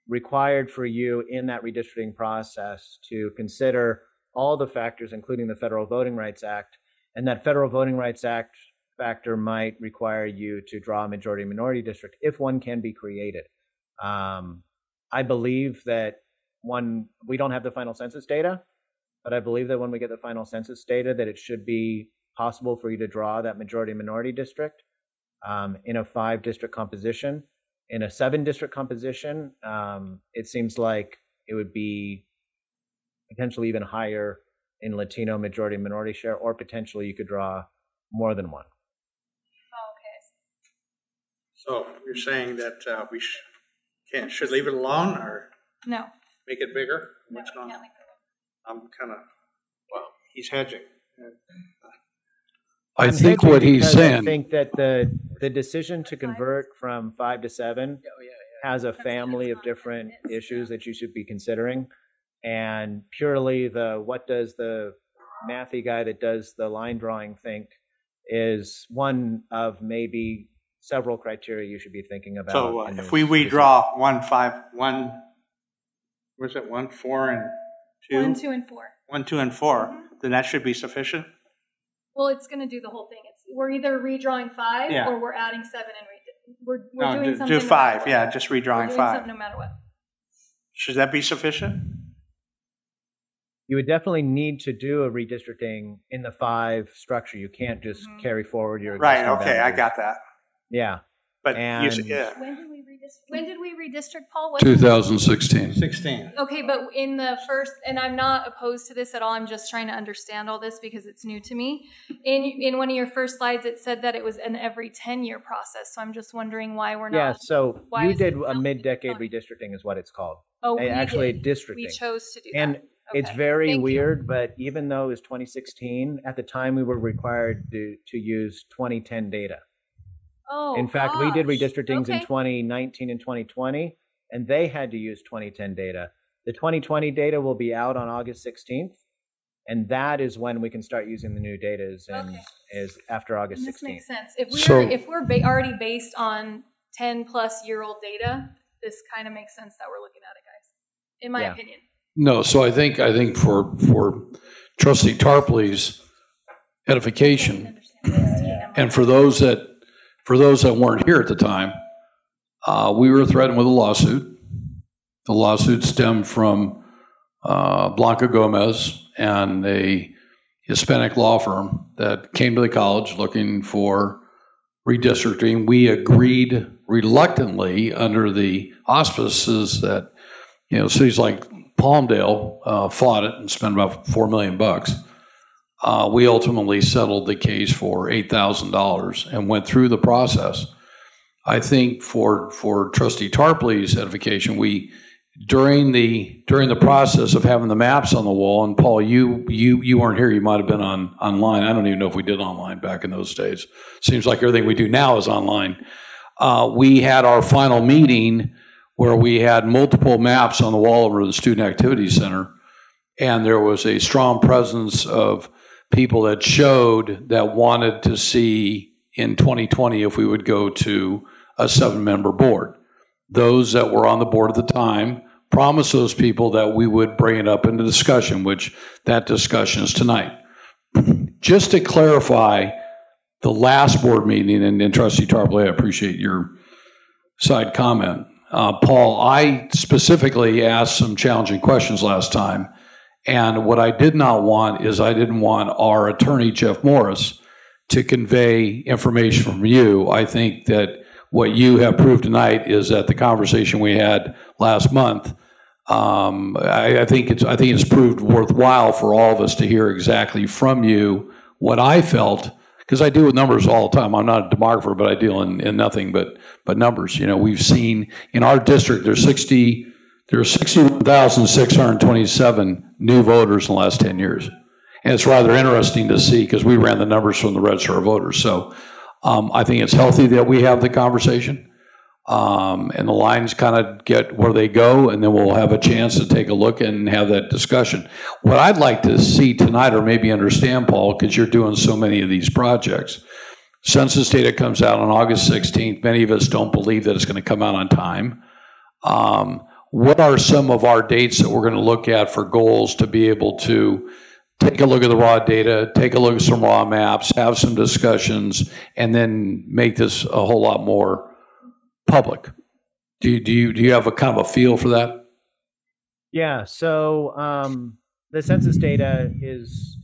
required for you in that redistricting process to consider all the factors, including the Federal Voting Rights Act, and that Federal Voting Rights Act factor might require you to draw a majority-minority district if one can be created. I believe that we don't have the final census data, but I believe that when we get the final census data, that it should be possible for you to draw that majority-minority district in a 5-district composition. In a 7-district composition, it seems like it would be potentially even higher in Latino majority minority share, or potentially you could draw more than one.
So you're saying that we should leave it alone or
No.
make it bigger?
No,
What's going
can't
on?
leave it
I'm kind of, well, he's hedging.
I
I'm
think
hedging
what he's
because
saying.
I think that the decision to convert from 5 to 7 has a family of different issues that you should be considering, and purely what does the mathy guy that does the line drawing think is one of maybe several criteria you should be thinking about.
So if we redraw 1, 5, 1, what's it, 1, 4, and 2?
1, 2, and 4.
1, 2, and 4, then that should be sufficient?
Well, it's going to do the whole thing. We're either redrawing 5
Yeah.
or we're adding 7 and we're
No,
doing something.
do
no
5,
matter
yeah,
what.
just
We're
redrawing
doing
5.
something no matter what.
Should that be sufficient?
You would definitely need to do a redistricting in the 5 structure. You can't just carry forward your
Right,
existing
okay, I
boundaries.
got that.
Yeah.
But
and
yeah.
When did we redistrict, Paul?
2016.
16.
Okay, but in the first, and I'm not opposed to this at all, I'm just trying to understand all this because it's new to me. In one of your first slides, it said that it was an every 10-year process, so I'm just wondering why we're not.
Yeah, so
why
you
is it
did a mid-decade redistricting is what it's called.
Oh, we
actually
did.
districting.
We chose to do
and
that.
it's
Okay.
very
Thank you.
weird, but even though it was 2016, at the time we were required to use 2010 data.
Oh,
In fact, we did
gosh.
redistrictings in
Okay.
2019 and 2020, and they had to use 2010 data. The 2020 data will be out on August 16th, and that is when we can start using the new data is after August
This
16th.
makes sense. If
So-
we're already based on 10-plus-year-old data, this kind of makes sense that we're looking at it, guys. In my opinion.
No, so I think for Trustee Tarpley's edification, and for those that weren't here at the time, we were threatened with a lawsuit. The lawsuit stemmed from Blanca Gomez and a Hispanic law firm that came to the college looking for redistricting. We agreed reluctantly under the auspices that cities like Palmdale fought it and spent about $4 million. We ultimately settled the case for $8,000 and went through the process. I think for Trustee Tarpley's edification, we during the process of having the maps on the wall, and Paul, you weren't here. You might have been online. I don't even know if we did online back in those days. Seems like everything we do now is online. We had our final meeting where we had multiple maps on the wall over the Student Activity Center, and there was a strong presence of people that showed that wanted to see in 2020 if we would go to a 7-member board. Those that were on the board at the time promised those people that we would bring it up into discussion, which that discussion is tonight. Just to clarify the last board meeting, and Trustee Tarpley, I appreciate your side comment. Paul, I specifically asked some challenging questions last time, and what I did not want is I didn't want our attorney, Jeff Morris, to convey information from you. I think that what you have proved tonight is that the conversation we had last month, I think it's proved worthwhile for all of us to hear exactly from you what I felt, because I deal with numbers all the time. I'm not a demographer, but I deal in nothing but numbers. We've seen in our district there are 61,627 new voters in the last 10 years. And it's rather interesting to see because we ran the numbers from the register of voters. So I think it's healthy that we have the conversation and the lines kind of get where they go, and then we'll have a chance to take a look and have that discussion. What I'd like to see tonight, or maybe understand, Paul, because you're doing so many of these projects, census data comes out on August 16th. Many of us don't believe that it's going to come out on time. What are some of our dates that we're going to look at for goals to be able to take a look at the raw data, take a look at some raw maps, have some discussions, and then make this a whole lot more public? Do you have a kind of a feel for that?
Yeah, so the census data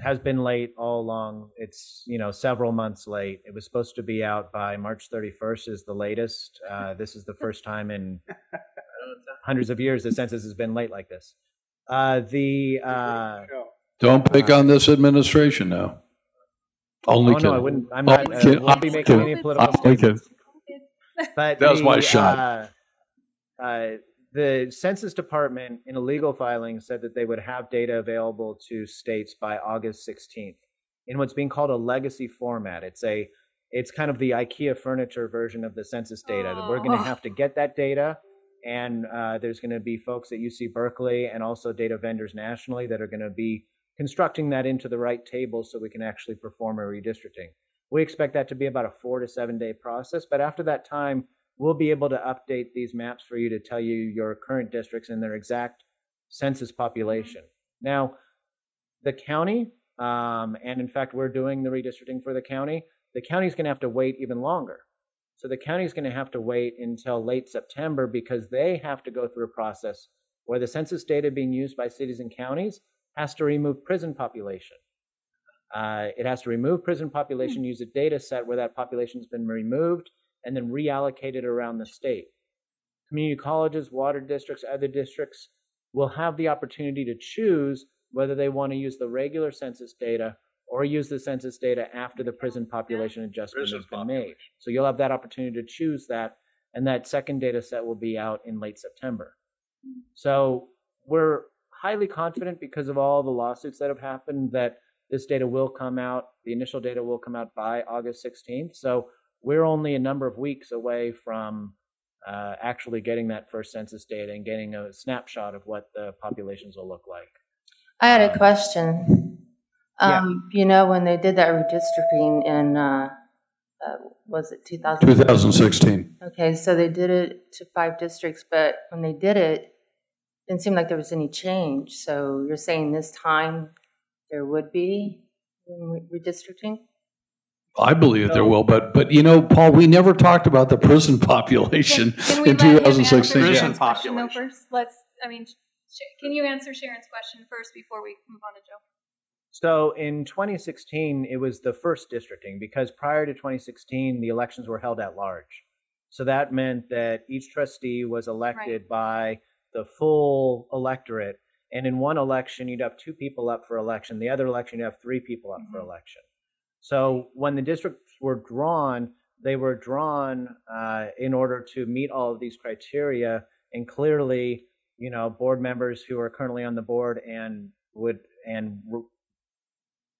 has been late all along. It's several months late. It was supposed to be out by March 31st is the latest. This is the first time in hundreds of years the census has been late like this.
Don't pick on this administration now. Only kidding.
No, I wouldn't. I'm not. Won't be making any political statements. But
that was my shot.
The Census Department, in a legal filing, said that they would have data available to states by August 16th in what's being called a legacy format. It's kind of the IKEA furniture version of the census data. We're going to have to get that data, and there's going to be folks at UC Berkeley and also data vendors nationally that are going to be constructing that into the right table so we can actually perform a redistricting. We expect that to be about a 4 to 7 day process, but after that time, we'll be able to update these maps for you to tell you your current districts and their exact census population. Now, the county, and in fact, we're doing the redistricting for the county is going to have to wait even longer. So the county is going to have to wait until late September because they have to go through a process where the census data being used by cities and counties has to remove prison population. It has to remove prison population, use a data set where that population has been removed, and then reallocate it around the state. Community colleges, water districts, other districts will have the opportunity to choose whether they want to use the regular census data or use the census data after the prison population adjustment has been made. So you'll have that opportunity to choose that, and that second data set will be out in late September. So we're highly confident because of all the lawsuits that have happened that this data will come out, the initial data will come out by August 16th. So we're only a number of weeks away from actually getting that first census data and getting a snapshot of what the populations will look like.
I had a question. You know, when they did that redistricting in, was it
2016.
Okay, so they did it to 5 districts, but when they did it, it didn't seem like there was any change. So you're saying this time there would be redistricting?
I believe there will, but you know, Paul, we never talked about the prison population in 2016.
Prison population. First, can you answer Sharon's question first before we move on to Joe?
So in 2016, it was the first districting because prior to 2016, the elections were held at large. So that meant that each trustee was elected by the full electorate. And in one election, you'd have 2 people up for election. The other election, you'd have 3 people up for election. So when the districts were drawn, they were drawn in order to meet all of these criteria. And clearly, you know, board members who are currently on the board and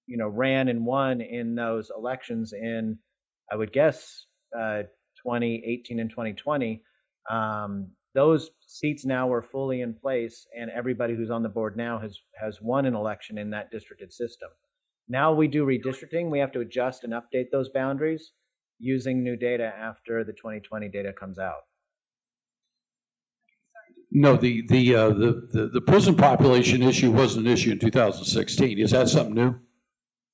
ran and won in those elections in, I would guess, 2018 and 2020, those seats now are fully in place, and everybody who's on the board now has won an election in that districted system. Now we do redistricting. We have to adjust and update those boundaries using new data after the 2020 data comes out.
No, the prison population issue wasn't an issue in 2016. Is that something new?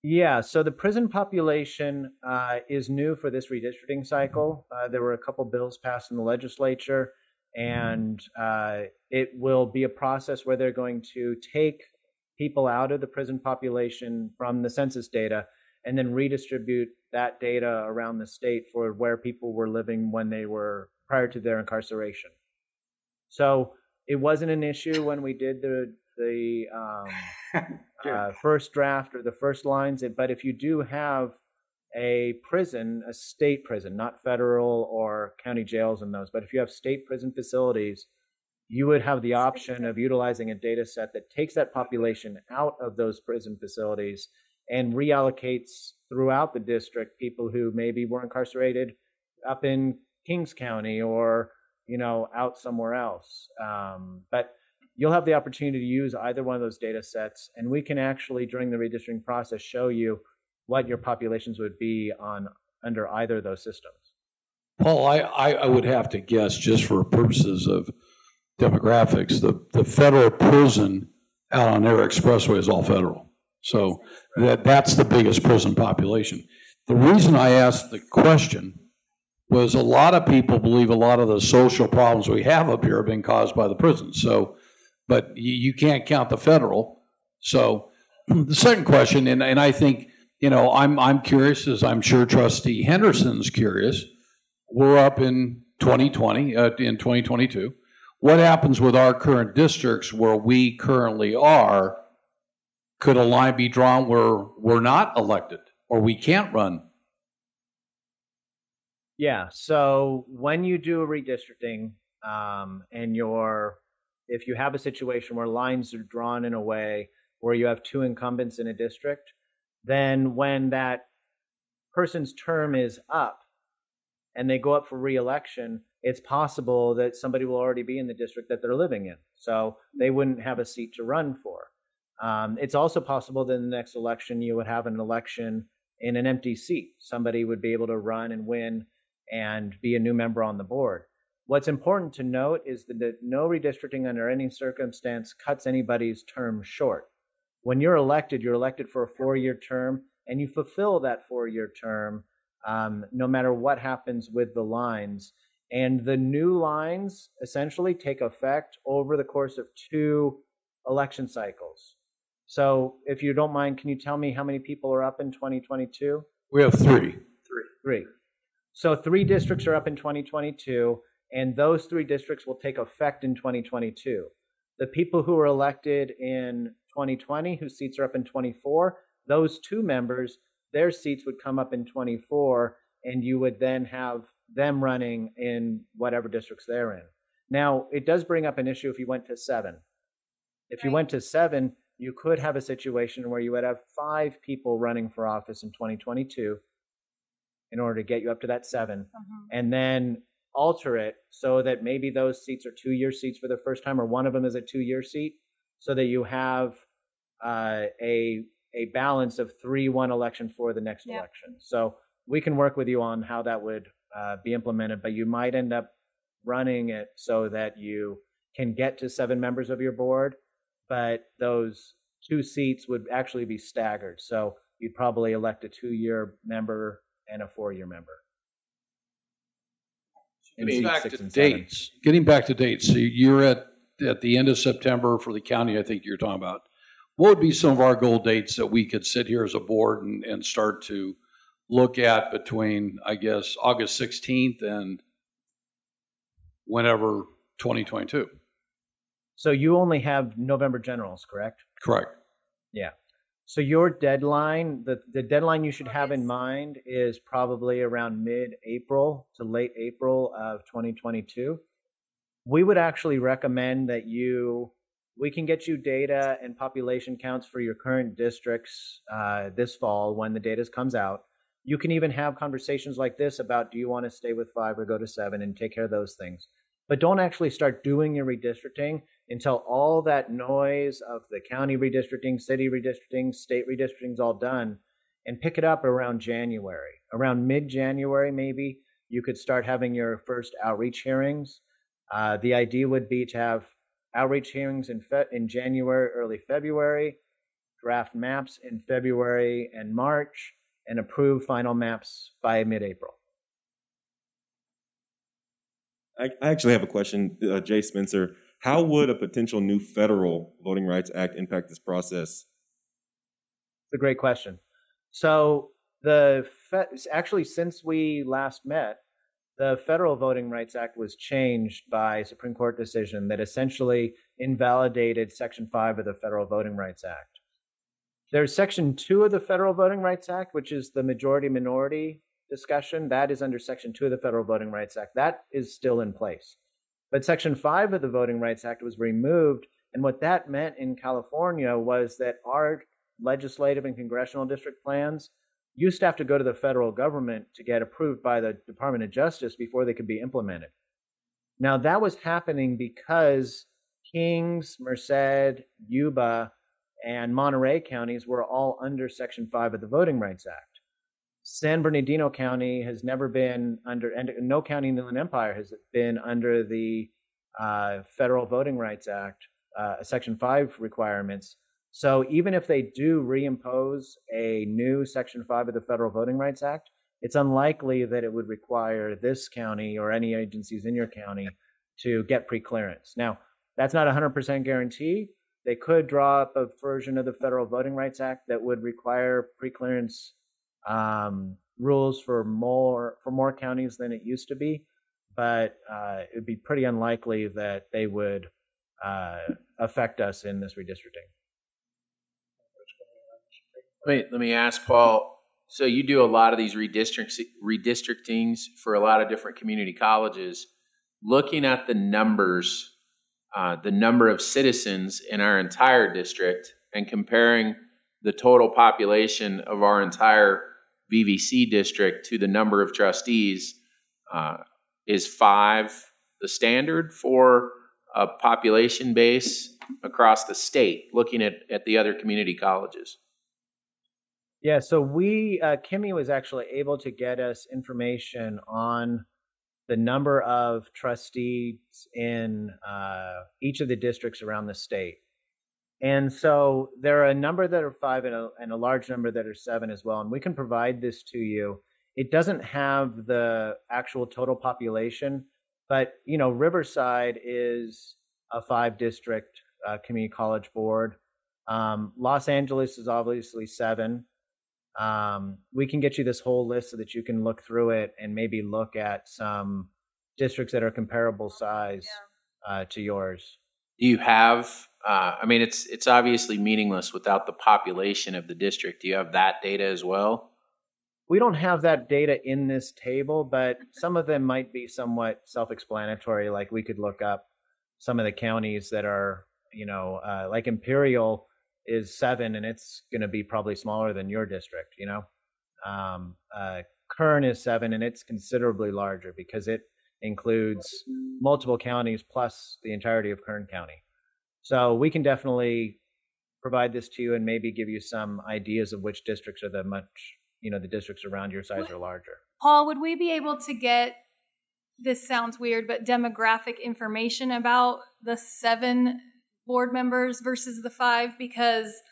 Yeah, so the prison population is new for this redistricting cycle. There were a couple bills passed in the legislature, and it will be a process where they're going to take people out of the prison population from the census data and then redistribute that data around the state for where people were living when they were prior to their incarceration. So it wasn't an issue when we did the first draft or the first lines, but if you do have a prison, a state prison, not federal or county jails and those, but if you have state prison facilities, you would have the option of utilizing a data set that takes that population out of those prison facilities and reallocates throughout the district people who maybe were incarcerated up in Kings County or, you know, out somewhere else. But you'll have the opportunity to use either one of those data sets, and we can actually, during the redistricting process, show you what your populations would be under either of those systems.
Paul, I would have to guess, just for purposes of demographics, the federal prison out on their expressway is all federal. So that's the biggest prison population. The reason I asked the question was a lot of people believe a lot of the social problems we have up here have been caused by the prisons. So, but you can't count the federal. So the second question, and I think, you know, I'm curious, as I'm sure Trustee Henderson's curious. We're up in 2020, in 2022. What happens with our current districts where we currently are Could a line be drawn where we're not elected or we can't run?
Yeah. So when you do a redistricting, if you have a situation where lines are drawn in a way where you have two incumbents in a district, then when that person's term is up and they go up for re-election, it's possible that somebody will already be in the district that they're living in. So they wouldn't have a seat to run for. It's also possible that in the next election, you would have an election in an empty seat. Somebody would be able to run and win and be a new member on the board. What's important to note is that no redistricting under any circumstance cuts anybody's term short. When you're elected for a 4-year term, and you fulfill that 4-year term no matter what happens with the lines. And the new lines essentially take effect over the course of 2 election cycles. So if you don't mind, can you tell me how many people are up in 2022?
We have 3.
3. So 3 districts are up in 2022, and those 3 districts will take effect in 2022. The people who were elected in 2020, whose seats are up in 24, those 2 members, their seats would come up in 24, and you would then have them running in whatever districts they're in. Now, it does bring up an issue if you went to 7. If you went to 7, you could have a situation where you would have 5 people running for office in 2022 in order to get you up to that 7, and then alter it so that maybe those seats are 2-year seats for the first time, or one of them is a 2-year seat, so that you have a balance of 3-1 election for the next election. So we can work with you on how that would be implemented, but you might end up running it so that you can get to 7 members of your board, but those 2 seats would actually be staggered. So you'd probably elect a 2-year member and a 4-year member.
Getting back to dates. So you're at the end of September for the county, I think you're talking about. What would be some of our goal dates that we could sit here as a board and start to look at between, I guess, August 16th and whenever 2022?
So you only have November generals, correct?
Correct.
Yeah. So your deadline, the deadline you should have in mind is probably around mid-April to late April of 2022. We would actually recommend that we can get you data and population counts for your current districts this fall when the data comes out. You can even have conversations like this about, do you want to stay with 5 or go to 7, and take care of those things. But don't actually start doing your redistricting until all that noise of the county redistricting, city redistricting, state redistricting is all done, and pick it up around January. Around mid-January, maybe, you could start having your first outreach hearings. The idea would be to have outreach hearings in January, early February, draft maps in February and March, and approve final maps by mid-April.
I actually have a question, Jay Spencer. How would a potential new federal Voting Rights Act impact this process?
It's a great question. So actually, since we last met, the Federal Voting Rights Act was changed by a Supreme Court decision that essentially invalidated Section 5 of the Federal Voting Rights Act. There's Section 2 of the Federal Voting Rights Act, which is the majority-minority discussion. That is under Section 2 of the Federal Voting Rights Act. That is still in place. But Section 5 of the Voting Rights Act was removed, and what that meant in California was that our legislative and congressional district plans used to have to go to the federal government to get approved by the Department of Justice before they could be implemented. Now, that was happening because Kings, Merced, Yuba, and Monterey counties were all under Section 5 of the Voting Rights Act. San Bernardino County has never been under, and no county in the Inland Empire has been under the Federal Voting Rights Act, Section 5 requirements. So even if they do reimpose a new Section 5 of the Federal Voting Rights Act, it's unlikely that it would require this county or any agencies in your county to get preclearance. Now, that's not a 100% guarantee. They could draw up a version of the Federal Voting Rights Act that would require preclearance rules for more counties than it used to be, but it would be pretty unlikely that they would affect us in this redistricting.
Let me ask Paul. So you do a lot of these redistrictings for a lot of different community colleges. Looking at the numbers, the number of citizens in our entire district, and comparing the total population of our entire VVC district to the number of trustees, is 5 the standard for a population base across the state, looking at the other community colleges?
Yeah, so Kimmy was actually able to get us information on the number of trustees in each of the districts around the state. And so there are a number that are 5 and a large number that are 7 as well. And we can provide this to you. It doesn't have the actual total population, but Riverside is a 5-district community college board. Los Angeles is obviously 7. We can get you this whole list so that you can look through it and maybe look at some districts that are comparable size to yours.
Do you have, it's obviously meaningless without the population of the district. Do you have that data as well?
We don't have that data in this table, but some of them might be somewhat self-explanatory. Like we could look up some of the counties that are, like Imperial is 7 and it's going to be probably smaller than your district, Kern is 7 and it's considerably larger because it includes multiple counties plus the entirety of Kern County. So we can definitely provide this to you and maybe give you some ideas of which districts are the districts around your size are larger.
Paul, would we be able to get, this sounds weird, but demographic information about the 7 board members versus the 5? Because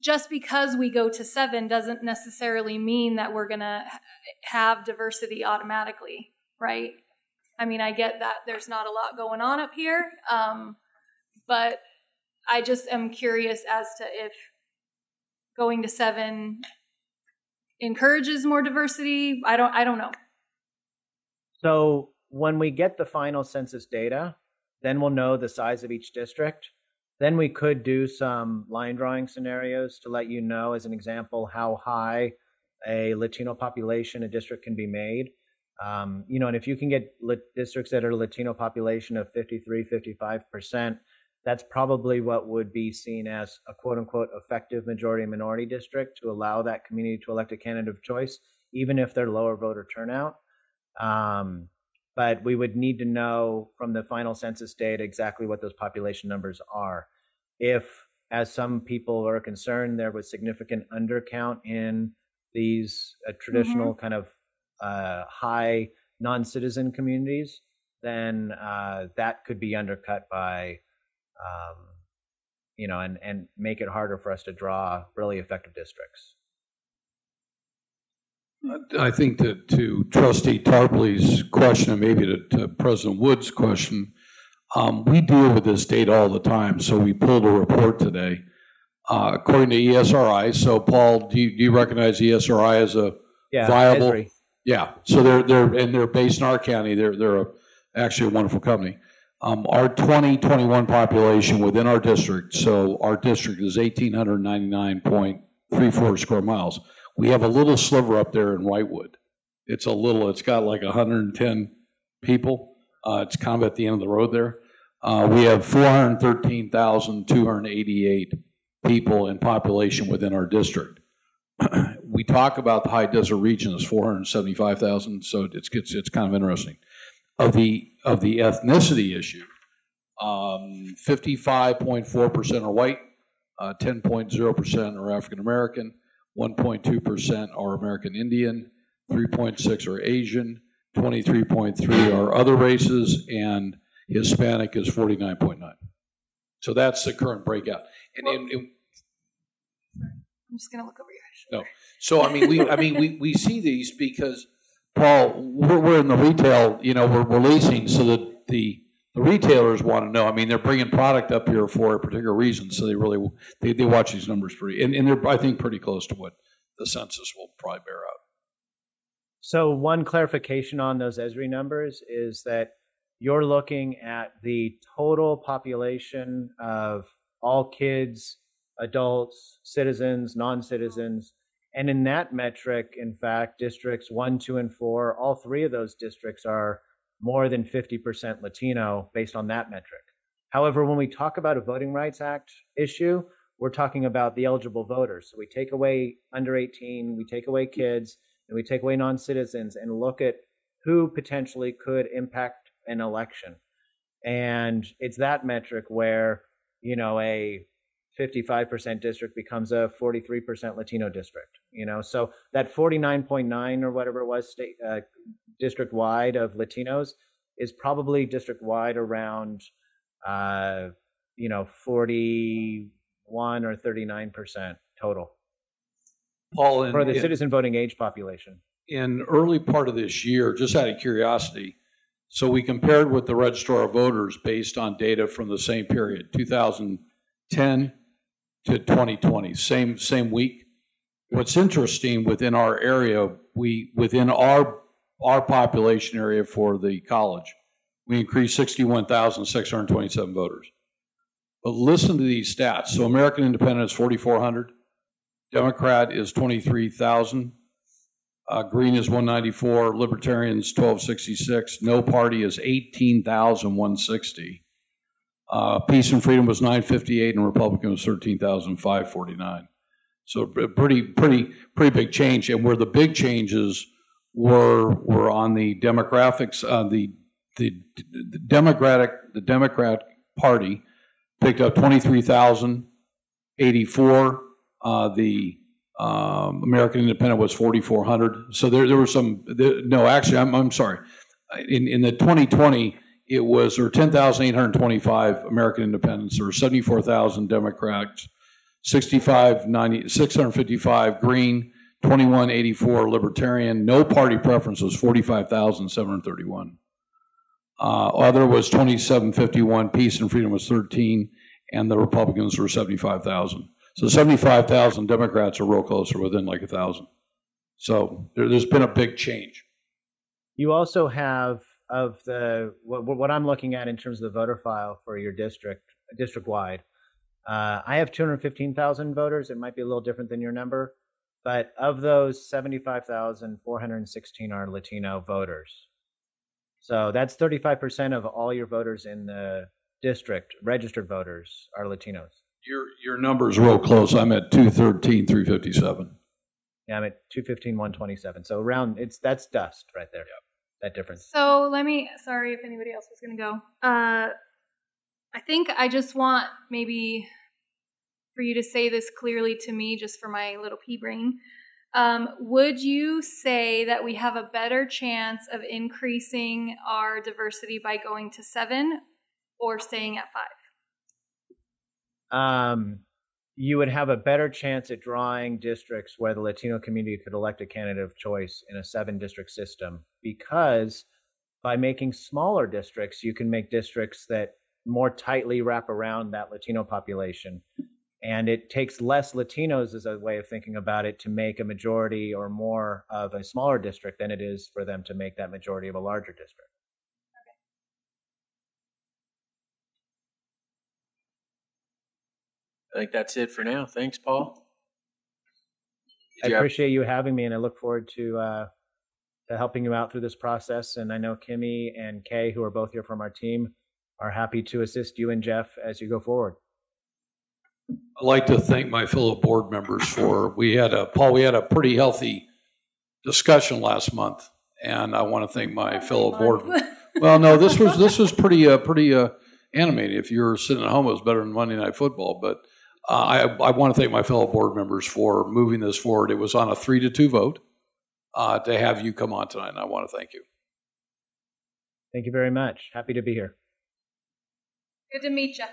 just because we go to 7 doesn't necessarily mean that we're going to have diversity automatically, right? I get that there's not a lot going on up here, but I just am curious as to if going to 7 encourages more diversity. I don't know.
So when we get the final census data, then we'll know the size of each district. Then we could do some line drawing scenarios to let you know, as an example, how high a Latino population a district can be made. And if you can get districts that are Latino population of 53, 55%, that's probably what would be seen as a quote unquote effective majority minority district to allow that community to elect a candidate of choice, even if they're lower voter turnout. But we would need to know from the final census data exactly what those population numbers are. If, as some people are concerned, there was significant undercount in these traditional kind of high non-citizen communities, then that could be undercut by, and make it harder for us to draw really effective districts.
I think that to Trustee Tarpley's question, and maybe to President Wood's question, we deal with this data all the time. So we pulled a report today, according to ESRI. So Paul, do you recognize ESRI as a viable?
Esri.
Yeah. So they're based in our county. They're actually a wonderful company. Our 2021 population within our district. So our district is 1,899.34 square miles. We have a little sliver up there in Whitewood. It's got like 110 people. It's kind of at the end of the road there. We have 413,288 people in population within our district. We talk about the high desert region as 475,000, so it's kind of interesting. Of the ethnicity issue, 55.4% are white, 10.0% are African American, 1.2% are American Indian, 3.6% are Asian, 23.3% are other races, and Hispanic is 49.9%. So that's the current breakout.
I'm just going to look over your shoulder.
No. So we see these because, Paul, we're in the retail. We're leasing, so that the retailers want to know. They're bringing product up here for a particular reason, so they watch these numbers and they're, I think, pretty close to what the census will probably bear out.
So one clarification on those Esri numbers is that you're looking at the total population of all kids adults, citizens, non-citizens. And in that metric, in fact, districts 1, 2, and 4, all three of those districts are more than 50% Latino based on that metric. However, when we talk about a Voting Rights Act issue, we're talking about the eligible voters. So we take away under 18, we take away kids, and we take away non-citizens and look at who potentially could impact an election. And it's that metric where, you know, a 55% district becomes a 43% Latino district, you know? So that 49.9 or whatever it was state district-wide of Latinos is probably district-wide around, you know, 41 or 39% total.
Paul,
for the citizen voting age population.
In early part of this year, just out of curiosity, so we compared with the Registrar of Voters based on data from the same period, 2010 to 2020, same week. What's interesting within our area, within our population area for the college, we increased 61,627 voters. But listen to these stats. So American Independent is 4,400. Democrat is 23,000. Green is 194. Libertarians 1,266. No Party is 18,160. Peace and Freedom was 958, and Republican was 13,549. So pretty big change. And where the big changes were on the demographics. The Democrat Party picked up 23,084. The American Independent was 4,400. So there were some. No, actually, I'm sorry. In the 2020, it was 10,825 American Independents. There were 74,000 Democrats, 655 Green, 2184 Libertarian. No party preference was 45,731. Other was 2751. Peace and Freedom was 13, and the Republicans were 75,000. So 75,000 Democrats are real close, or within like 1,000. So there's been a big change.
You also have of the what I'm looking at in terms of the voter file for your district-wide. I have 215,000 voters. It might be a little different than your number, but of those, 75,416 are Latino voters. So that's 35% of all your voters in the district, registered voters, are Latinos.
Your number's real close. I'm at 213, 357.
Yeah, I'm at 215, 127. So around, that's dust right there. Yeah. That difference.
So sorry if anybody else was going to go. I think I just want maybe for you to say this clearly to me, just for my little pea brain. Would you say that we have a better chance of increasing our diversity by going to 7 or staying at 5?
You would have a better chance at drawing districts where the Latino community could elect a candidate of choice in a 7-district system, because by making smaller districts, you can make districts that more tightly wrap around that Latino population. And it takes less Latinos, as a way of thinking about it, to make a majority or more of a smaller district than it is for them to make that majority of a larger district.
I think that's it for now. Thanks, Paul.
I appreciate you having me, and I look forward to helping you out through this process. And I know Kimmy and Kay, who are both here from our team, are happy to assist you and Jeff as you go forward.
I'd like to thank my fellow board members for, we had a pretty healthy discussion last month, and I want to thank my fellow board. Well, no, this was pretty animating. If you're sitting at home, it was better than Monday Night Football. But I want to thank my fellow board members for moving this forward. It was on a 3-2 vote to have you come on tonight, and I want to thank you.
Thank you very much. Happy to be here.
Good to meet you.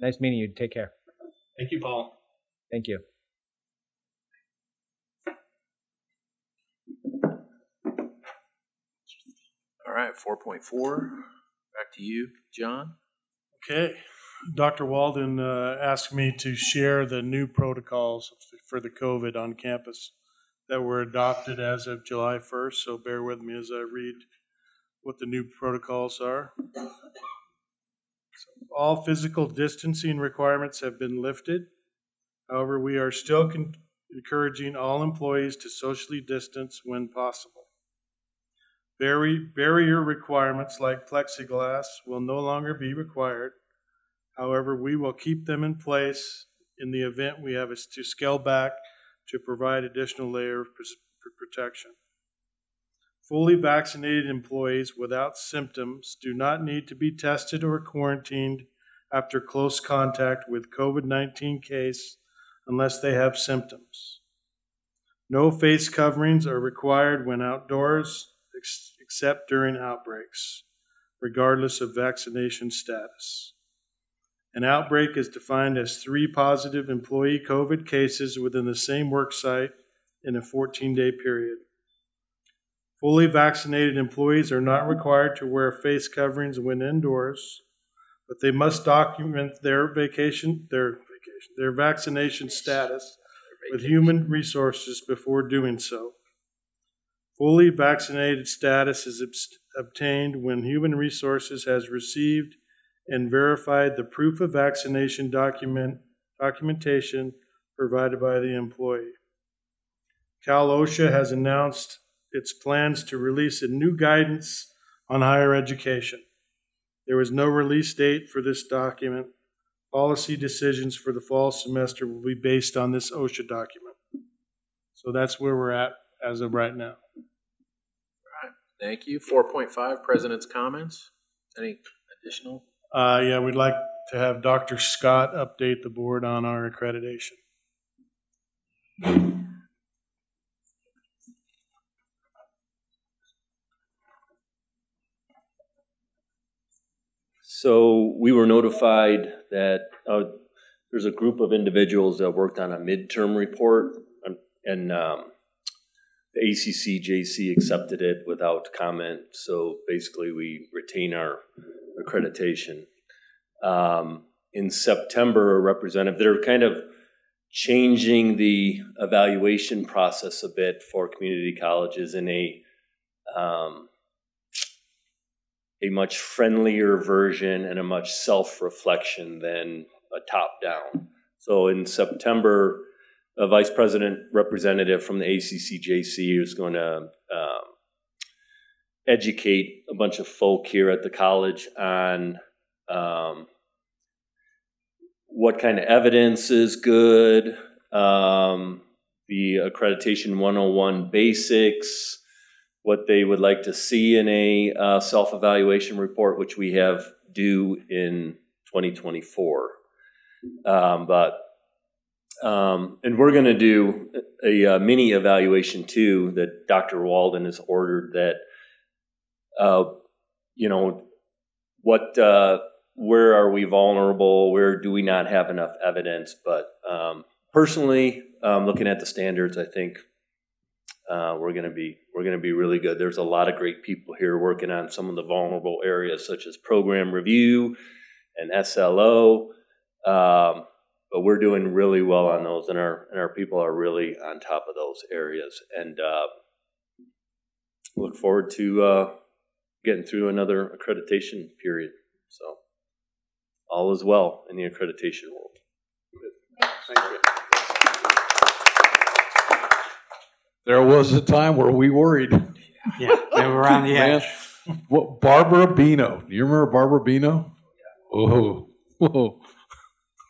Nice meeting you. Take care.
Thank you, Paul.
Thank you.
All right, 4.4. Back to you, John.
Okay. Dr. Walden asked me to share the new protocols for the COVID on campus that were adopted as of July 1st. So bear with me as I read what the new protocols are. So all physical distancing requirements have been lifted. However, we are still encouraging all employees to socially distance when possible. Barrier requirements like plexiglass will no longer be required. However, we will keep them in place in the event we have to scale back to provide additional layer of protection. Fully vaccinated employees without symptoms do not need to be tested or quarantined after close contact with COVID-19 case unless they have symptoms. No face coverings are required when outdoors except during outbreaks, regardless of vaccination status. An outbreak is defined as 3 positive employee COVID cases within the same work site in a 14-day period. Fully vaccinated employees are not required to wear face coverings when indoors, but they must document their vaccination status with human resources before doing so. Fully vaccinated status is obtained when human resources has received and verified the proof of vaccination documentation provided by the employee. Cal OSHA has announced its plans to release a new guidance on higher education. There is no release date for this document. Policy decisions for the fall semester will be based on this OSHA document. So that's where we're at as of right now.
All right, thank you. 4.5, President's comments. Any additional?
Yeah, we'd like to have Dr. Scott update the board on our accreditation.
So we were notified that there's a group of individuals that worked on a midterm report, and the ACCJC accepted it without comment. So basically we retain our accreditation. In September, a representative, they're kind of changing the evaluation process a bit for community colleges in a much friendlier version and a much self-reflection than a top-down. So in September, a vice president representative from the ACCJC is going to educate a bunch of folk here at the college on what kind of evidence is good, the Accreditation 101 basics, what they would like to see in a self-evaluation report, which we have due in 2024. And we're going to do a mini evaluation too that Dr. Walden has ordered that, where are we vulnerable? Where do we not have enough evidence? But personally, looking at the standards, I think we're going to be really good. There's a lot of great people here working on some of the vulnerable areas, such as program review and SLO. But we're doing really well on those, and our people are really on top of those areas. And look forward to getting through another accreditation period. So all is well in the accreditation world.
Thank you.
There was a time where we worried.
Yeah, they were on the edge.
What, Barbara Bino? Do you remember Barbara Bino? Oh, whoa.
All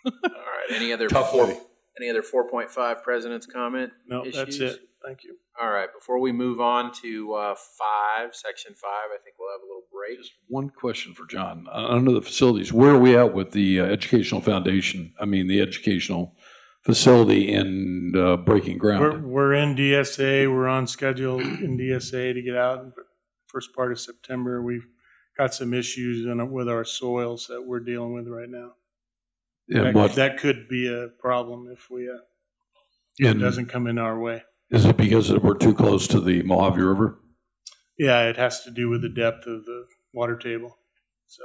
right. Any other 4.5 President's comment?
No,
issues?
that's it. Thank you.
All right. Before we move on to Section 5, I think we'll have a little break.
Just one question for John. Under the facilities, where are we at with the educational foundation? I mean, the educational facility and breaking ground?
We're in DSA. We're on schedule in DSA to get out in the first part of September. We've got some issues with our soils that we're dealing with right now.
Yeah,
that could be a problem if it doesn't come in our way.
Is it because we're too close to the Mojave River?
Yeah, it has to do with the depth of the water table. So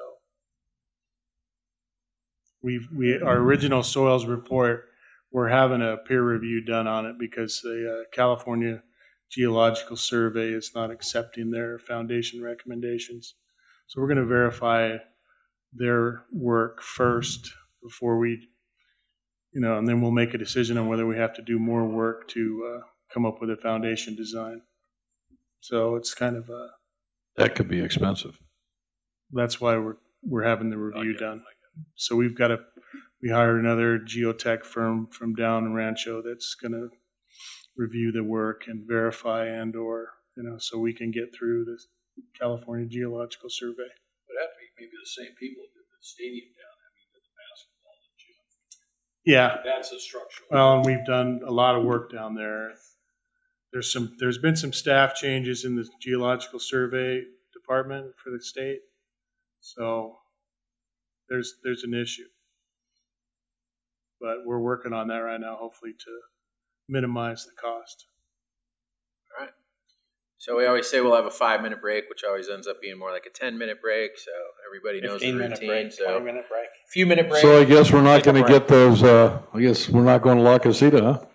our original soils report, we're having a peer review done on it because the California Geological Survey is not accepting their foundation recommendations. So we're going to verify their work first before we and then we'll make a decision on whether we have to do more work to come up with a foundation design. So it's kind of
that could be expensive.
That's why we're having the review done. So we hired another geotech firm from down in Rancho that's going to review the work and verify or so we can get through the California Geological Survey.
Would have to be maybe the same people that did the stadium down there, the basketball and gym.
Yeah,
that's a structural.
Well, and we've done a lot of work down there. There's been some staff changes in the Geological Survey department for the state, so there's an issue. But we're working on that right now, hopefully to minimize the cost.
All right. So we always say we'll have a 5-minute break, which always ends up being more like a 10-minute break. So everybody knows the
15-minute
routine.
break,
So
20-minute break.
Few minute break.
So I guess we're not going to get those. I guess we're not going to La Casita, huh?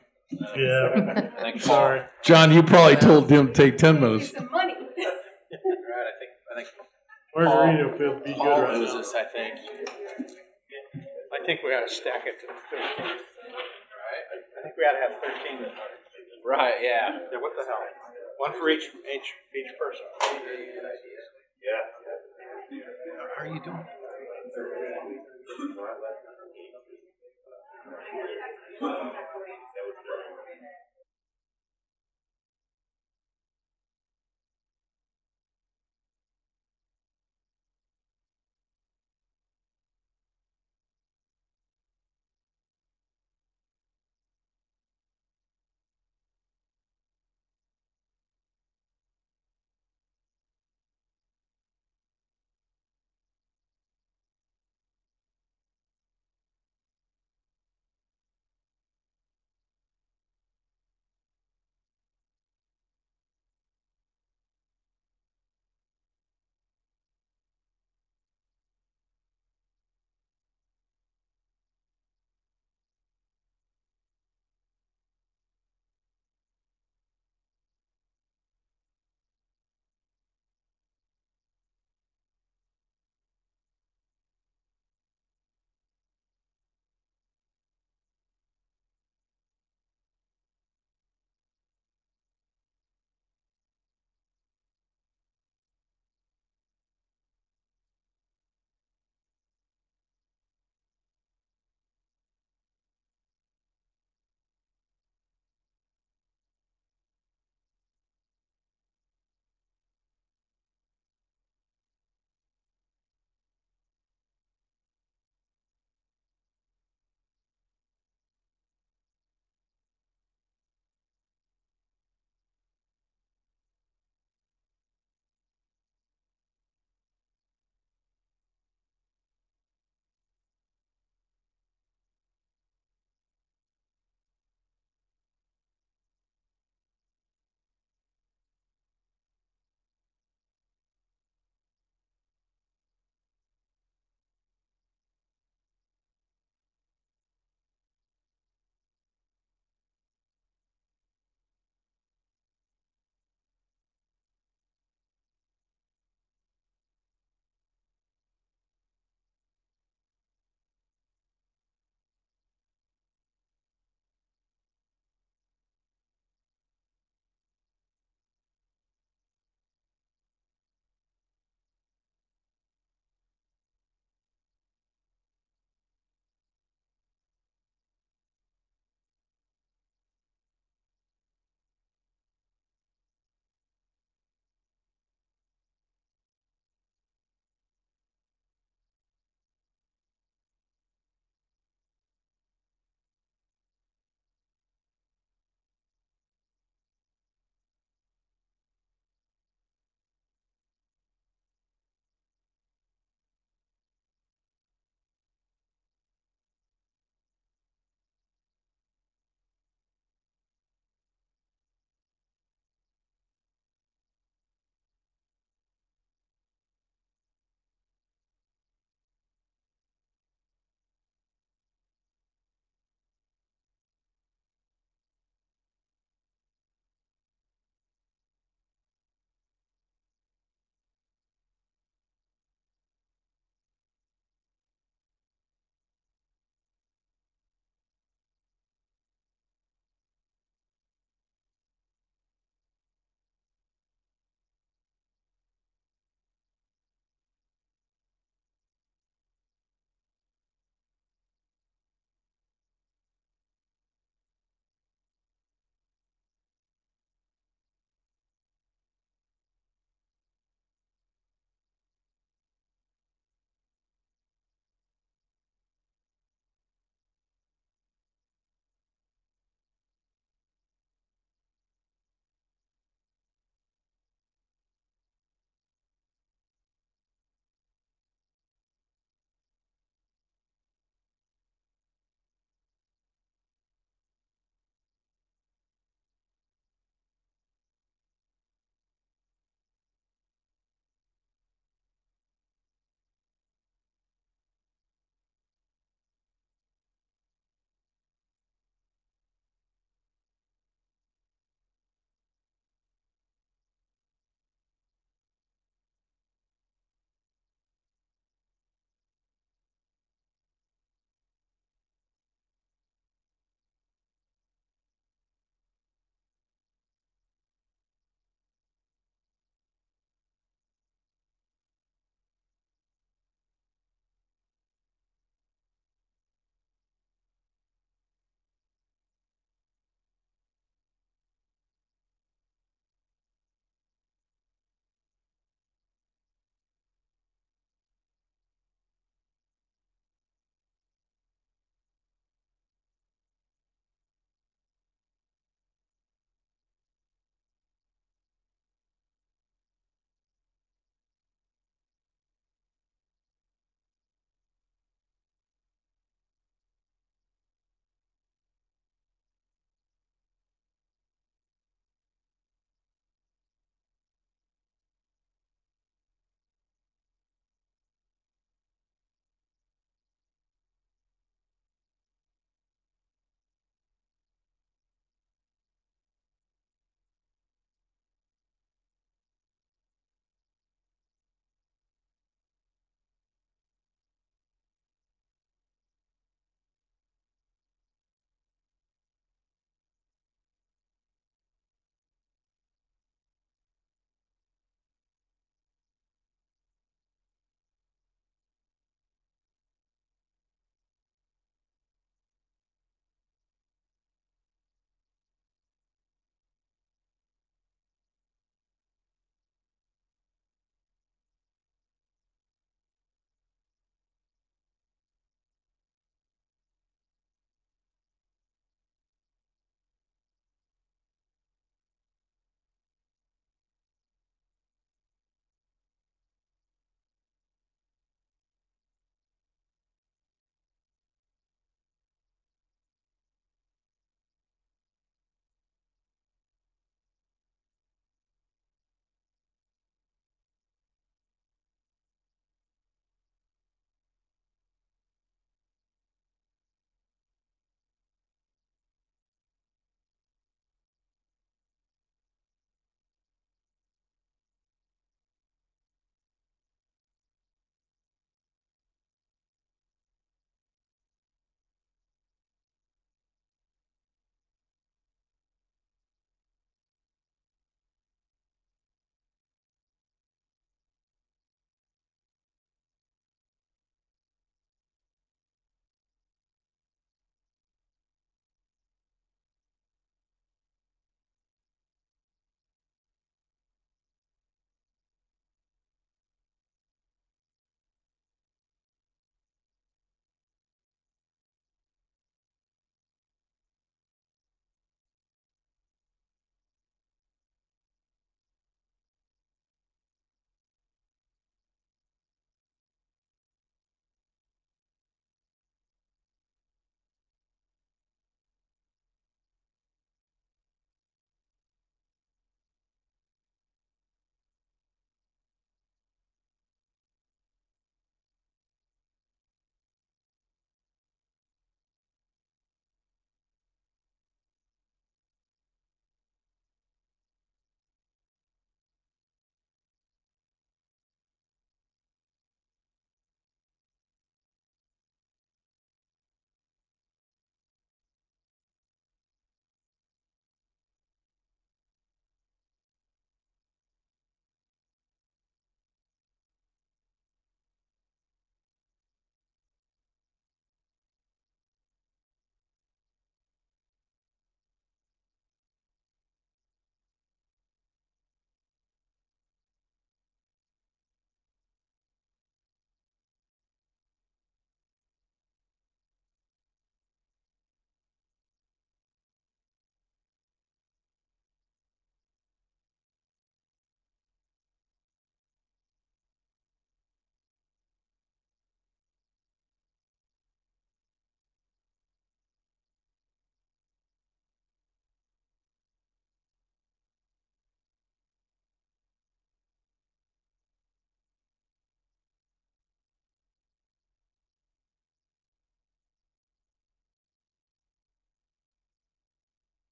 Yeah. Sorry,
John. You probably told him to take 10 minutes.
Some money.
All right. I think
Margarita will be good
Paul
right now.
loses, I think.
I think we ought to stack it to 13. Right? I think we ought to have 13.
Right, yeah.
Yeah, what the hell? One for each person. Yeah.
How are you doing?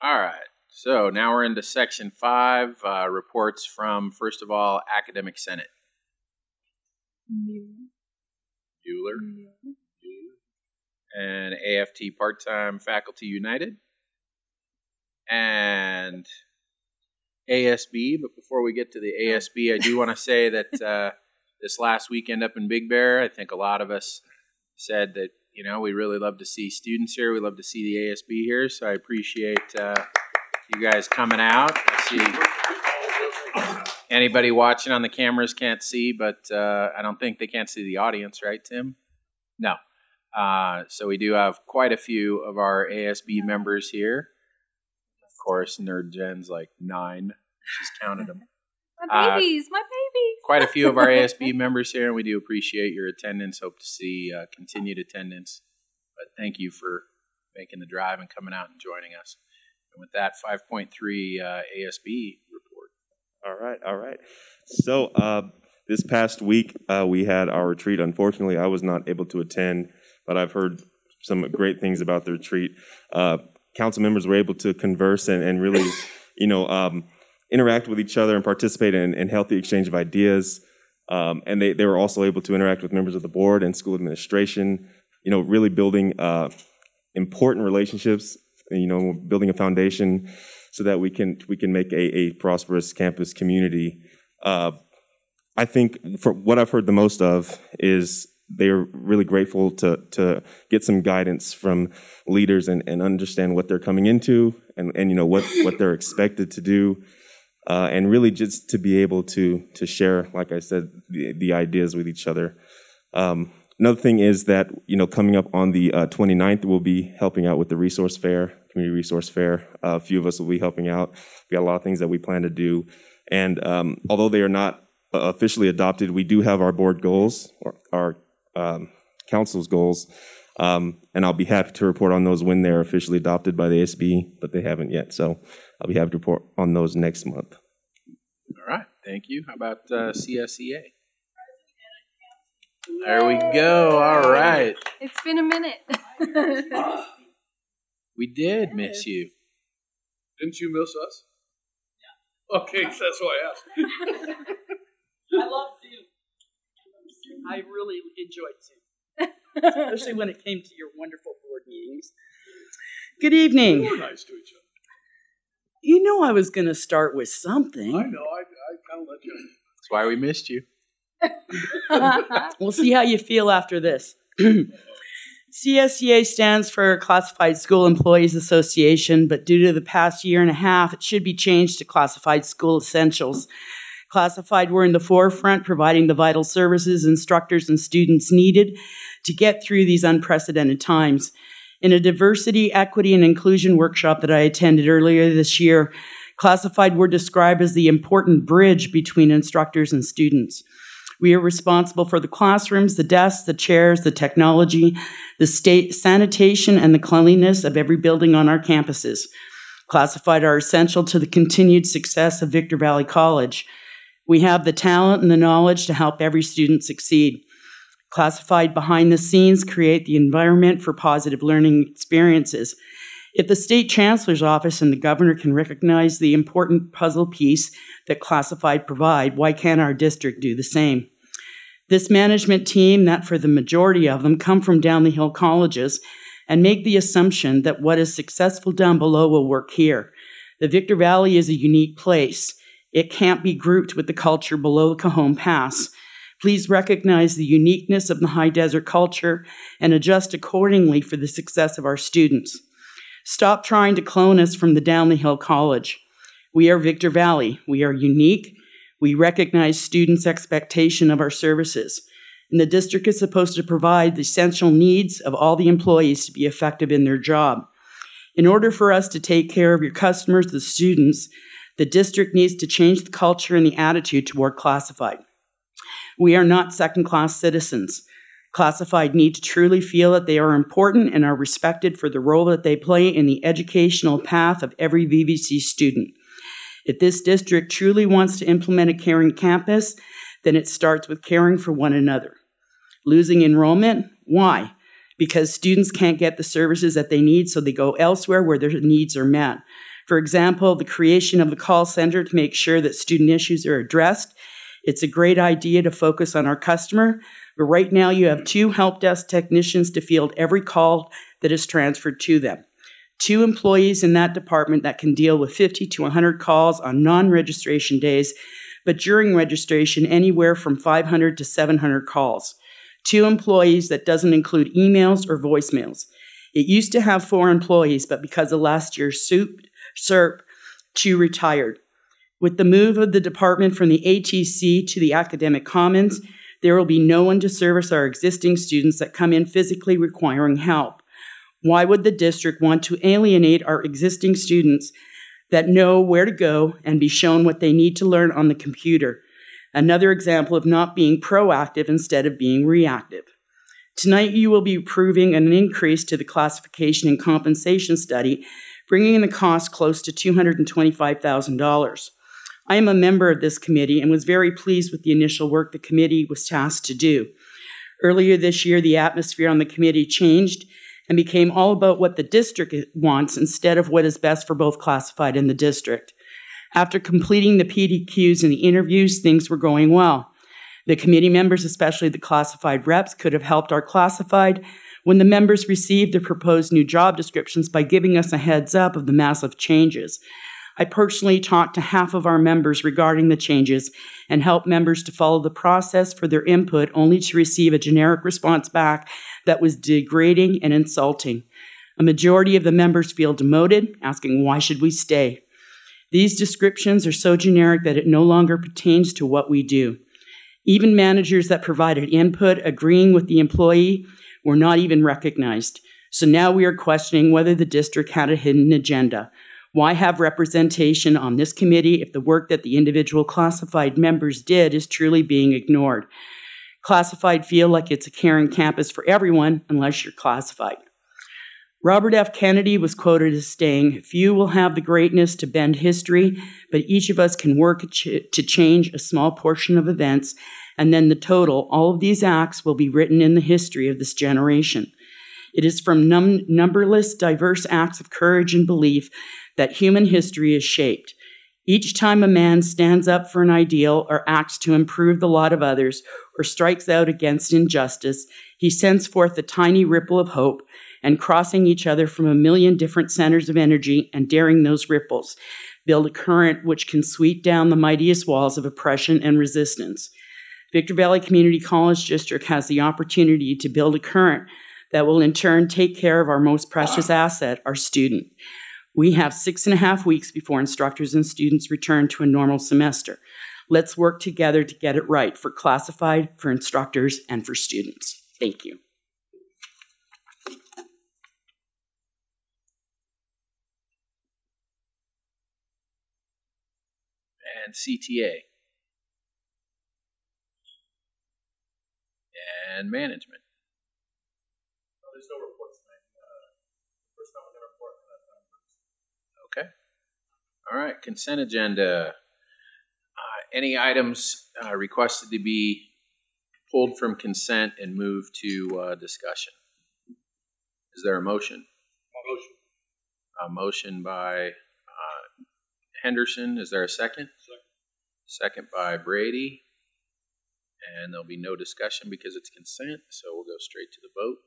All right. So now we're into section 5, reports from, first of all, Academic Senate. Bueller. And AFT Part-Time Faculty United. And ASB. But before we get to the ASB, I do want to say that this last weekend up in Big Bear, I think a lot of us said that, you know, we really love to see students here. We love to see the ASB here. So I appreciate you guys coming out. I see anybody watching on the cameras can't see, but I don't think they can't see the audience, right, Tim? No. So we do have quite a few of our ASB members here. Of course, Nerd Jen's like 9. She's counted them.
My babies.
Quite a few of our ASB members here, and we do appreciate your attendance. Hope to see continued attendance. But thank you for making the drive and coming out and joining us. And with that, 5.3 ASB report.
All right. So this past week, we had our retreat. Unfortunately, I was not able to attend, but I've heard some great things about the retreat. Council members were able to converse and really, interact with each other and participate in healthy exchange of ideas. And they were also able to interact with members of the board and school administration, really building important relationships, building a foundation so that we can make a prosperous campus community. I think for what I've heard the most of is they're really grateful to get some guidance from leaders and understand what they're coming into and what they're expected to do. And really just to be able to share, like I said, the ideas with each other. Another thing is that, coming up on the 29th, we'll be helping out with the resource fair, community resource fair. A few of us will be helping out. We got a lot of things that we plan to do. And although they are not officially adopted, we do have our board goals, or our council's goals. And I'll be happy to report on those when they're officially adopted by the ASB, but they haven't yet. So I'll be happy to report on those next month.
All right. Thank you. How about CSEA? There we go. All right.
It's been a minute.
We did miss you.
Didn't you miss us? Yeah. Okay, that's why I asked.
I love Zoom. I really enjoyed Zoom, especially when it came to your wonderful board meetings. Good evening.
We're nice to each other.
You know I was going to start with something.
I know. I kind of let you.
That's why we missed you.
We'll see how you feel after this. CSEA stands for Classified School Employees Association, but due to the past year and a half, it should be changed to Classified School Essentials. Classified were in the forefront, providing the vital services instructors and students needed to get through these unprecedented times. In a diversity, equity, and inclusion workshop that I attended earlier this year, Classified were described as the important bridge between instructors and students. We are responsible for the classrooms, the desks, the chairs, the technology, the state sanitation, and the cleanliness of every building on our campuses. Classified are essential to the continued success of Victor Valley College. We have the talent and the knowledge to help every student succeed. Classified behind the scenes create the environment for positive learning experiences. If the state chancellor's office and the governor can recognize the important puzzle piece that Classified provide, why can't our district do the same? This management team, that for the majority of them come from down the hill colleges, and make the assumption that what is successful down below will work here. The Victor Valley is a unique place. It can't be grouped with the culture below Cajon Pass. Please recognize the uniqueness of the high desert culture and adjust accordingly for the success of our students. Stop trying to clone us from the Down the Hill College. We are Victor Valley. We are unique. We recognize students' expectation of our services. And the district is supposed to provide the essential needs of all the employees to be effective in their job. In order for us to take care of your customers, the students, the district needs to change the culture and the attitude toward Classified. We are not second-class citizens. Classified need to truly feel that they are important and are respected for the role that they play in the educational path of every VVC student. If this district truly wants to implement a caring campus, then it starts with caring for one another. Losing enrollment, Why? Because students can't get the services that they need, so they go elsewhere where their needs are met. For example, the creation of the call center to make sure that student issues are addressed. It's a great idea to focus on our customer, but right now you have 2 help desk technicians to field every call that is transferred to them. 2 employees in that department that can deal with 50 to 100 calls on non-registration days, but during registration, anywhere from 500 to 700 calls. 2 employees that doesn't include emails or voicemails. It used to have 4 employees, but because of last year's SERP, 2 retired. With the move of the department from the ATC to the Academic Commons, there will be no one to service our existing students that come in physically requiring help. Why would the district want to alienate our existing students that know where to go and be shown what they need to learn on the computer? Another example of not being proactive instead of being reactive. Tonight, you will be approving an increase to the classification and compensation study, bringing the cost close to $225,000. I am a member of this committee and was very pleased with the initial work the committee was tasked to do. Earlier this year, the atmosphere on the committee changed and became all about what the district wants instead of what is best for both classified and the district. After completing the PDQs and the interviews, things were going well. The committee members, especially the classified reps, could have helped our classified when the members received the proposed new job descriptions by giving us a heads up of the massive changes. I personally talked to half of our members regarding the changes and helped members to follow the process for their input, only to receive a generic response back that was degrading and insulting. A majority of the members feel demoted, asking why should we stay? These descriptions are so generic that it no longer pertains to what we do. Even managers that provided input agreeing with the employee were not even recognized. So now we are questioning whether the district had a hidden agenda. Why have representation on this committee if the work that the individual classified members did is truly being ignored? Classified feel like it's a caring campus for everyone unless you're classified. Robert F. Kennedy was quoted as saying, "Few will have the greatness to bend history, but each of us can work to change a small portion of events, and then the total, all of these acts will be written in the history of this generation." It is from numberless diverse acts of courage and belief that human history is shaped. Each time a man stands up for an ideal or acts to improve the lot of others or strikes out against injustice, he sends forth a tiny ripple of hope, and crossing each other from a million different centers of energy and daring those ripples, build a current which can sweep down the mightiest walls of oppression and resistance. Victor Valley Community College District has the opportunity to build a current that will in turn take care of our most precious asset, our student. We have 6.5 weeks before instructors and students return to a normal semester. Let's work together to get it right for classified, for instructors, and for students. Thank you.
And CTA. And management.
There's no reports tonight. First time we're going to report on that time.
Okay. All right. Consent agenda. Any items requested to be pulled from consent and moved to discussion? Is there a motion?
Motion.
A motion by Henderson. Is there a second? Second by Brady. And there'll be no discussion because it's consent, so we'll go straight to the vote.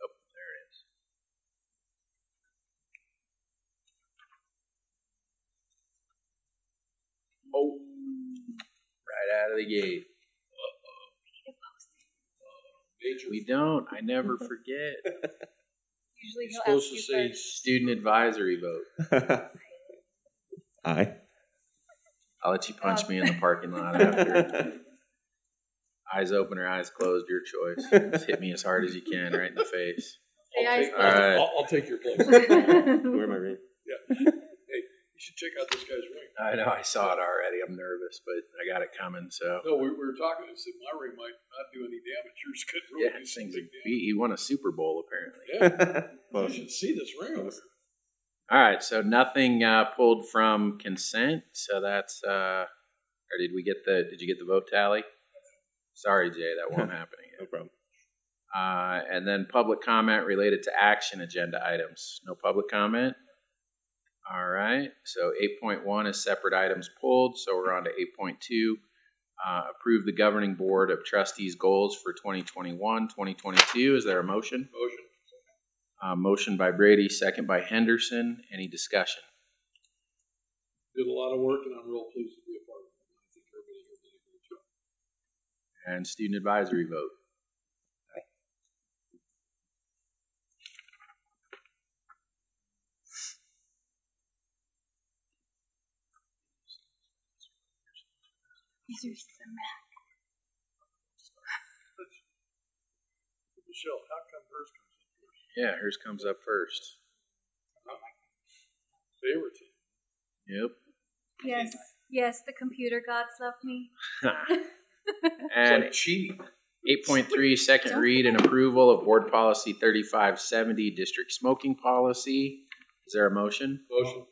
Oh, there it is. Oh, right out of the gate. We don't. I never forget.
Usually
You're supposed to say student advisory vote.
Aye.
I'll let you punch me in the parking lot after. Eyes open or eyes closed, your choice. Just hit me as hard as you can, right in the face.
I'll take your place.
Where am I reading?
Yeah. Hey, you should check out this guy's ring.
I know, I saw it already. I'm nervous, but I got it coming, so.
No, we were talking. I said my ring might not do any damage. Yours could really do some big damage.
He won a Super Bowl, apparently.
Yeah. Well, you should see this ring over here.
All right, so nothing pulled from consent. So that's, or did you get the vote tally? Sorry, Jay, that won't happen again.
No problem.
And then public comment related to action agenda items. No public comment? All right, so 8.1 is separate items pulled, so we're on to 8.2. Approve the governing board of trustees goals for 2021, 2022. Is there a motion?
Motion.
Motion by Brady, second by Henderson. Any discussion?
Did a lot of work, and I'm real pleased to be a part of it. I think everybody here did a great job.
And student advisory vote.
Michelle, how come hers comes up first?
Yeah, hers comes up first.
Favorite.
Yep.
Yes, yes, the computer gods love me.
And
It's like cheating.
8.3, second read and approval of board policy 3570, district smoking policy. Is there a motion?
Motion.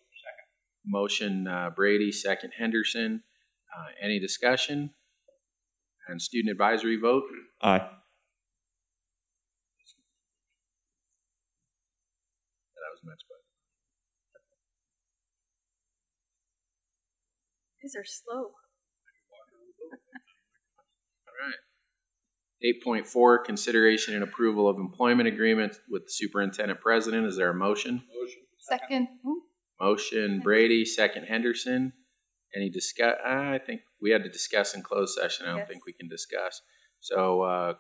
Motion Brady, second Henderson. Any discussion? And student advisory vote?
Aye.
That was much better.
These are slow.
All right. 8.4, consideration and approval of employment agreement with the superintendent president. Is there a motion?
Motion.
Second.
Motion Brady, second Henderson. Any discuss? I think we had to discuss in closed session. I don't think we can discuss. So,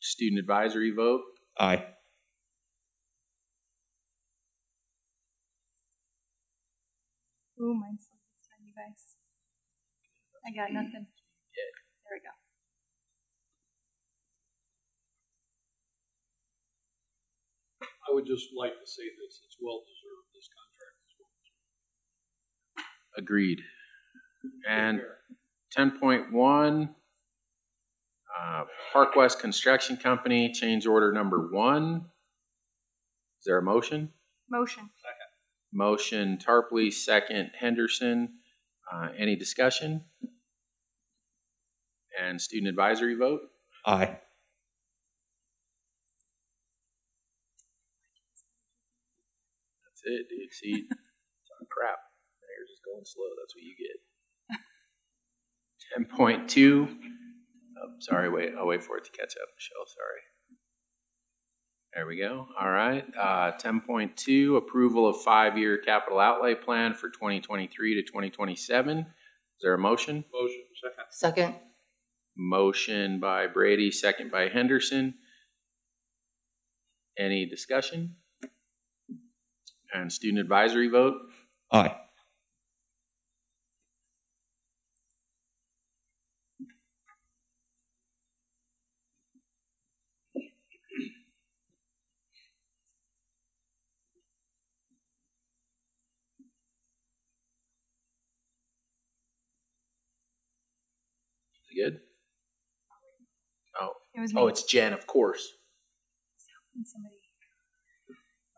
student advisory vote?
Aye.
Ooh, mine's slow this time, you guys. I got nothing. There we go.
I would just like to say this. It's well deserved, this contract is well deserved.
Agreed. And 10.1, Park West Construction Company, change order number 1. Is there a motion?
Motion.
Motion Tarpley, second Henderson. Any discussion? And student advisory vote?
Aye.
That's it, dude. See, crap. You're just going slow. That's what you get. 10.2. Oh, sorry, wait. I'll wait for it to catch up, Michelle. Sorry. There we go. All right. 10.2, approval of 5-year capital outlay plan for 2023 to 2027. Is there a motion?
Motion. Second.
Second.
Motion by Brady, second by Henderson. Any discussion? And student advisory vote?
Aye.
Good? Oh,
It was
oh,
me.
it's Jen, of course.
Somebody.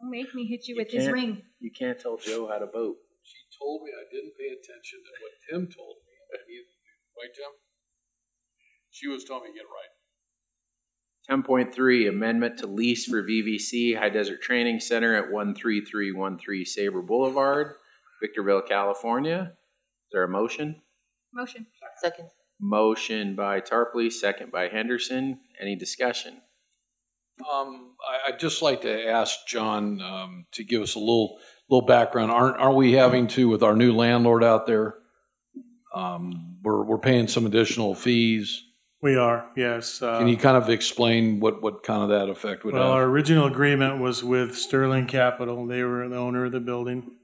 Don't make me hit you
You
with this
can't-
ring.
You can't tell Joe how to vote.
She told me I didn't pay attention to what Tim told me. Right, Tim? She was telling me to get it right.
10.3, amendment to lease for VVC High Desert Training Center at 13313 Sabre Boulevard, Victorville, California. Is there a motion?
Motion.
Second.
Motion by Tarpley, second by Henderson. Any discussion?
I'd just like to ask John to give us a little background. Aren't we having to, with our new landlord out there? We're paying some additional fees.
We are, yes.
Can you kind of explain what kind of that effect would
Well,
have?
our original agreement was with Sterling Capital. They were the owner of the building.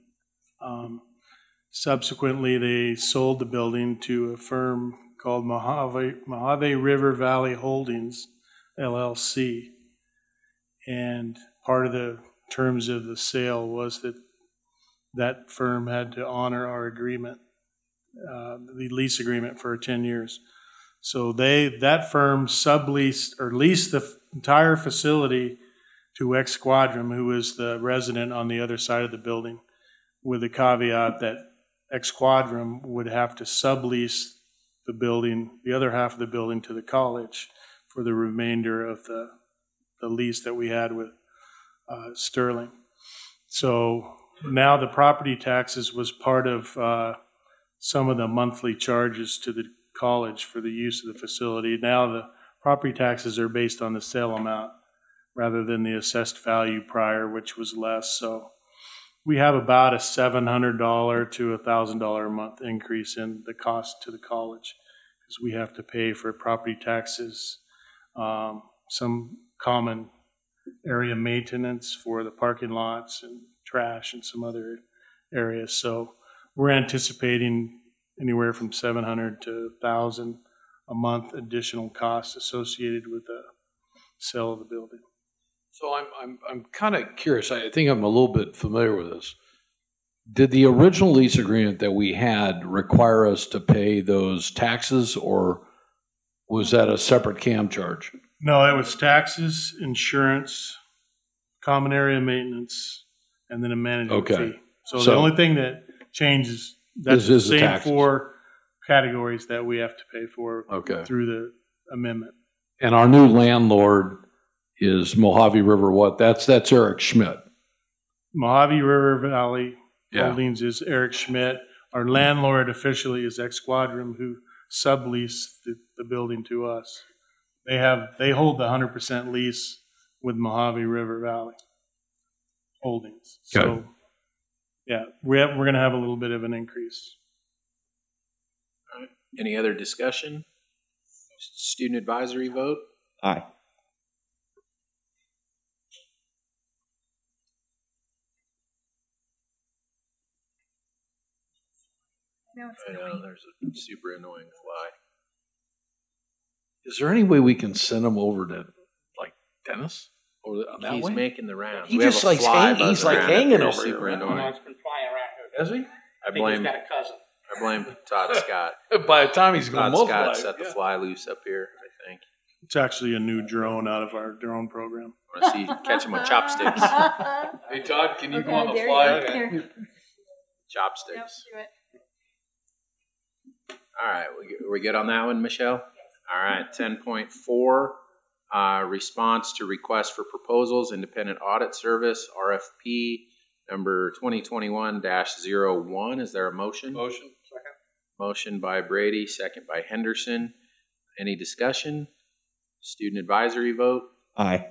Subsequently, they sold the building to a firm called Mojave River Valley Holdings, LLC. And part of the terms of the sale was that that firm had to honor our agreement, the lease agreement for 10 years. So that firm subleased or leased the entire facility to X Quadrum, who is the resident on the other side of the building, with the caveat that X Quadrum would have to sublease the building, the other half of the building, to the college for the remainder of the lease that we had with Sterling. So now the property taxes was part of some of the monthly charges to the college for the use of the facility. Now the property taxes are based on the sale amount rather than the assessed value prior, which was less. So we have about a $700 to $1,000 a month increase in the cost to the college because we have to pay for property taxes, some common area maintenance for the parking lots and trash and some other areas. So we're anticipating anywhere from $700 to $1,000 a month additional costs associated with the sale of the building.
So I'm kind of curious. I think I'm a little bit familiar with this. Did the original lease agreement that we had require us to pay those taxes, or was that a separate CAM charge?
No, it was taxes, insurance, common area maintenance, and then a management fee. So the only thing that changes, that's the same four categories that we have to pay for through the amendment.
And our new landlord is Mojave River what? That's Eric Schmidt.
Mojave River Valley Holdings is Eric Schmidt. Our landlord officially is X Quadrum, who subleased the building to us. They hold the 100% lease with Mojave River Valley Holdings. So, yeah, we're going to have a little bit of an increase.
All right. Any other discussion? Student advisory vote?
Aye.
I know, there's a super annoying fly.
Is there any way we can send him over to, like, Dennis? Over that
He's
way?
making the rounds.
He
We
just
have a
likes
fly
hanging. He's
buzzing
like
around
hanging
up here,
over
super
here.
annoying.
It's been flying around here.
Does he?
I
think he's got a cousin.
blame Todd Scott.
By the time he's going to
Todd
multiply.
Scott set the fly loose up here, I think.
It's actually a new drone out of our drone program.
I want to see catch him with chopsticks.
Hey, Todd, can you go on the fly?
Chopsticks.
Yep, do it.
All right, we good on that one, Michelle? All right, 10.4, response to request for proposals, independent audit service, RFP number 2021-01. Is there a motion?
Motion. Second.
Motion by Brady, second by Henderson. Any discussion? Student advisory vote?
Aye.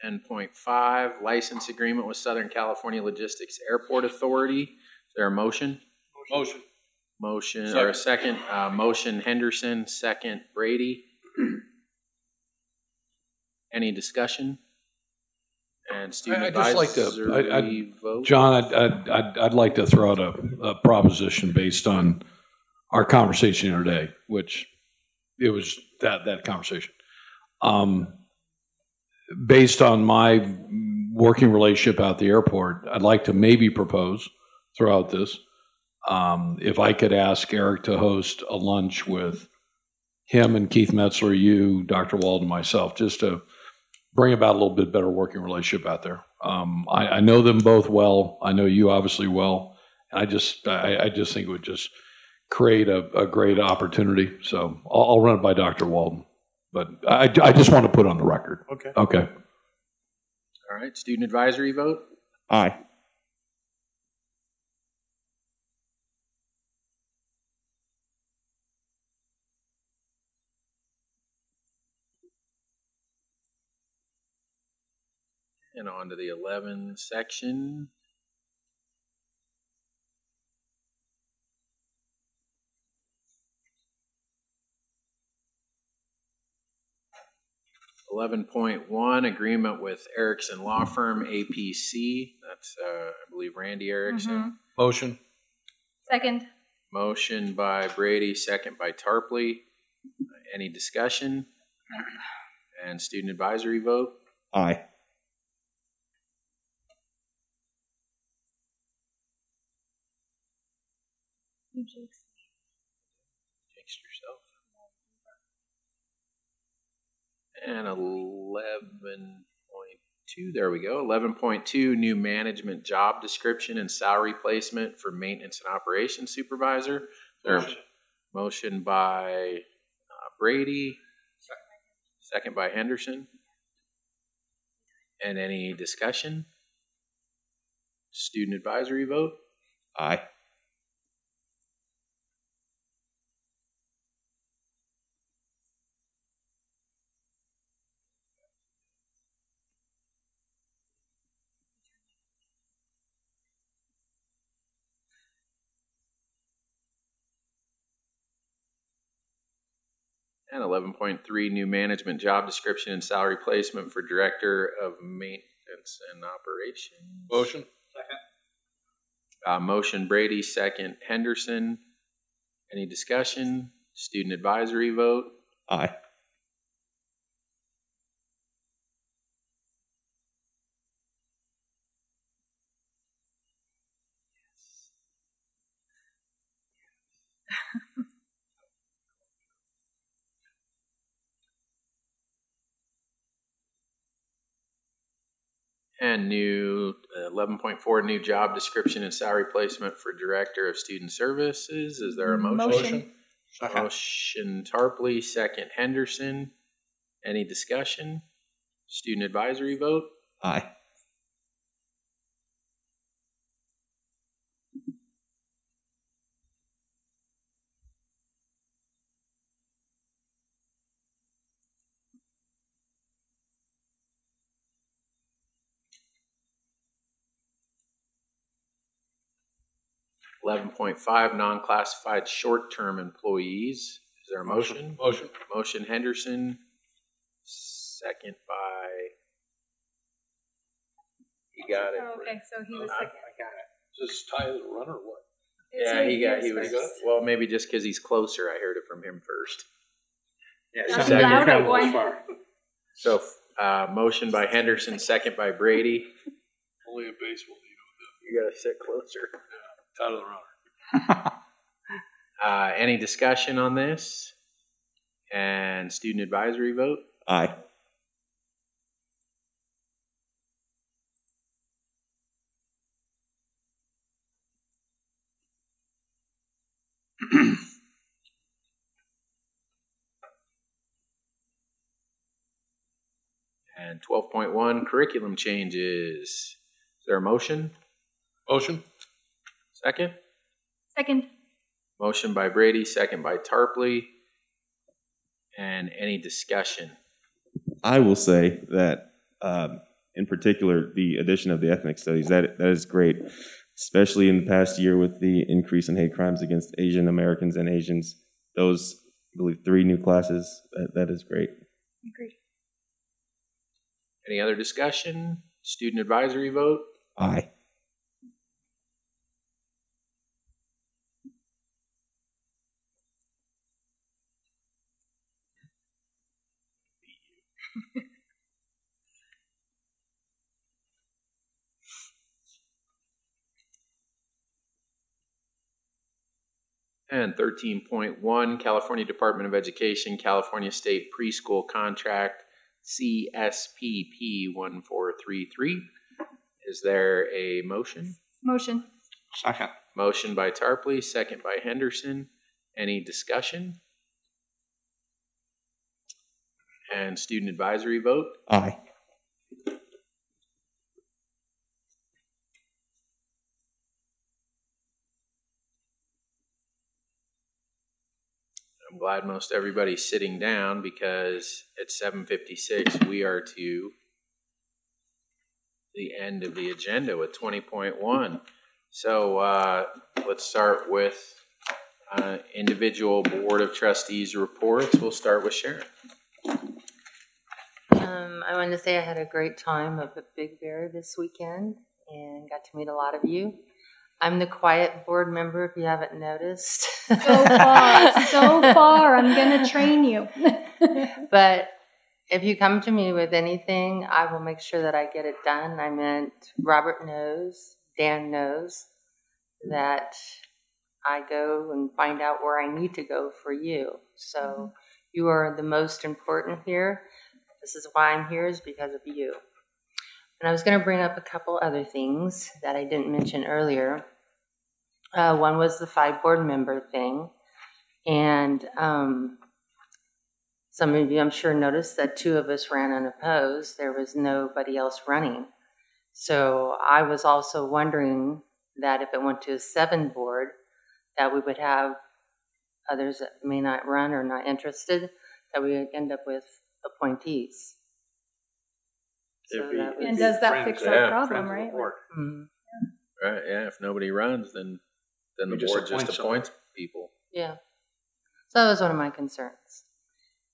$10.5, license agreement with Southern California Logistics Airport Authority. Is there a motion?
Motion.
Motion, or a second. Motion Henderson, second Brady. Any discussion? And student
I'd just like
advisory vote?
John, I'd like to throw out a proposition based on our conversation the other day, which it was that conversation. Based on my working relationship out the airport, I'd like to maybe propose throughout this, if I could ask Eric to host a lunch with him and Keith Metzler, you, Dr. Walden, myself, just to bring about a little bit better working relationship out there. I know them both well. I know you obviously well. I just think it would just create a great opportunity. So I'll run it by Dr. Walden. But I just want to put on the record.
Okay.
Okay.
All right, student advisory vote?
Aye.
And on to the 11 section. $11.1, agreement with Erickson Law Firm, APC. That's, I believe, Randy Erickson.
Motion.
Second.
Motion by Brady, second by Tarpley. Any discussion? And student advisory vote?
Aye.
Jinxed yourself. And 11.2, there we go. 11.2, new management job description and salary placement for maintenance and operations supervisor. Motion by Brady, second by Henderson. And any discussion? Student advisory vote?
Aye.
And 11.3, new management job description and salary placement for director of maintenance and operations.
Motion.
Second.
Motion Brady, second Henderson. Any discussion? Student advisory vote?
Aye.
And new 11.4, new job description and salary placement for director of student services. Is there a motion? Motion Tarpley, second Henderson. Any discussion? Student advisory vote?
Aye.
$11.5, non-classified short-term employees. Is there a motion?
Motion.
Motion Henderson, second by. You got it.
Oh, okay, so he was second.
I got it.
Is this Tyler the runner or what?
Yeah, he was. Well, maybe just because he's closer, I heard it from him first.
Yeah,
Now
so
be
you're
louder,
kind of a
boy.
little far.
So, motion by Henderson, second by Brady.
Only in baseball.
You got to sit closer.
Tyler the runner.
Any discussion on this? And student advisory vote?
Aye.
And 12.1, curriculum changes. Is there a motion?
Motion.
Second?
Second.
Motion by Brady, second by Tarpley. And any discussion?
I will say that, in particular, the addition of the ethnic studies, that is great, especially in the past year with the increase in hate crimes against Asian Americans and Asians. Those, I believe, 3 new classes, that is great.
Agreed.
Any other discussion? Student advisory vote?
Aye.
And 13.1, California Department of Education, California State Preschool Contract, CSPP 1433. Is there a motion?
Motion.
Second.
Motion by Tarpley, second by Henderson. Any discussion? And student advisory vote?
Aye.
I'm glad most everybody's sitting down because at 7:56 we are to the end of the agenda with 20.1. So let's start with individual Board of Trustees reports. We'll start with Sharon.
I wanted to say I had a great time up at Big Bear this weekend and got to meet a lot of you. I'm the quiet board member, if you haven't noticed.
So far, I'm going to train you.
But if you come to me with anything, I will make sure that I get it done. I meant Robert knows, Dan knows that I go and find out where I need to go for you. So you are the most important here. This is why I'm here, is because of you. And I was going to bring up a couple other things that I didn't mention earlier. One was the 5 board member thing. And some of you, I'm sure, noticed that 2 of us ran unopposed. There was nobody else running. So I was also wondering that if it went to a 7 board, that we would have others that may not run or not interested, that we would end up with appointees. So
and does that fix our problem, right?
Mm-hmm.
Right, yeah. If nobody runs, then the board just appoints people.
Yeah. So that was one of my concerns.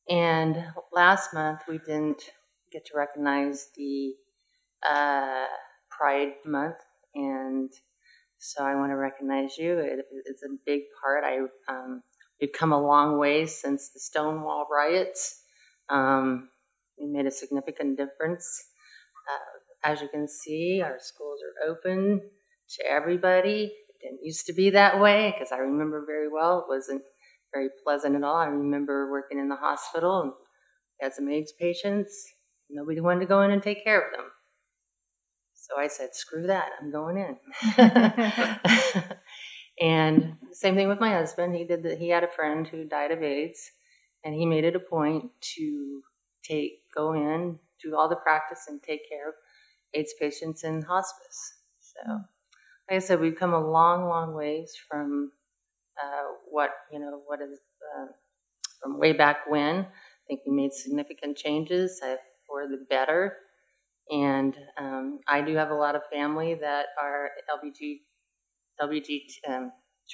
And last month, we didn't get to recognize the Pride Month, and so I want to recognize you. It's a big part. We've come a long way since the Stonewall riots. We made a significant difference. As you can see, our schools are open to everybody. It didn't used to be that way, because I remember very well. It wasn't very pleasant at all. I remember working in the hospital and had some AIDS patients. Nobody wanted to go in and take care of them. So I said, screw that, I'm going in. And same thing with my husband. He had a friend who died of AIDS, and he made it a point to go in, do all the practice, and take care of AIDS patients in hospice. So, like I said, we've come a long, long ways from from way back when. I think we made significant changes for the better. And I do have a lot of family that are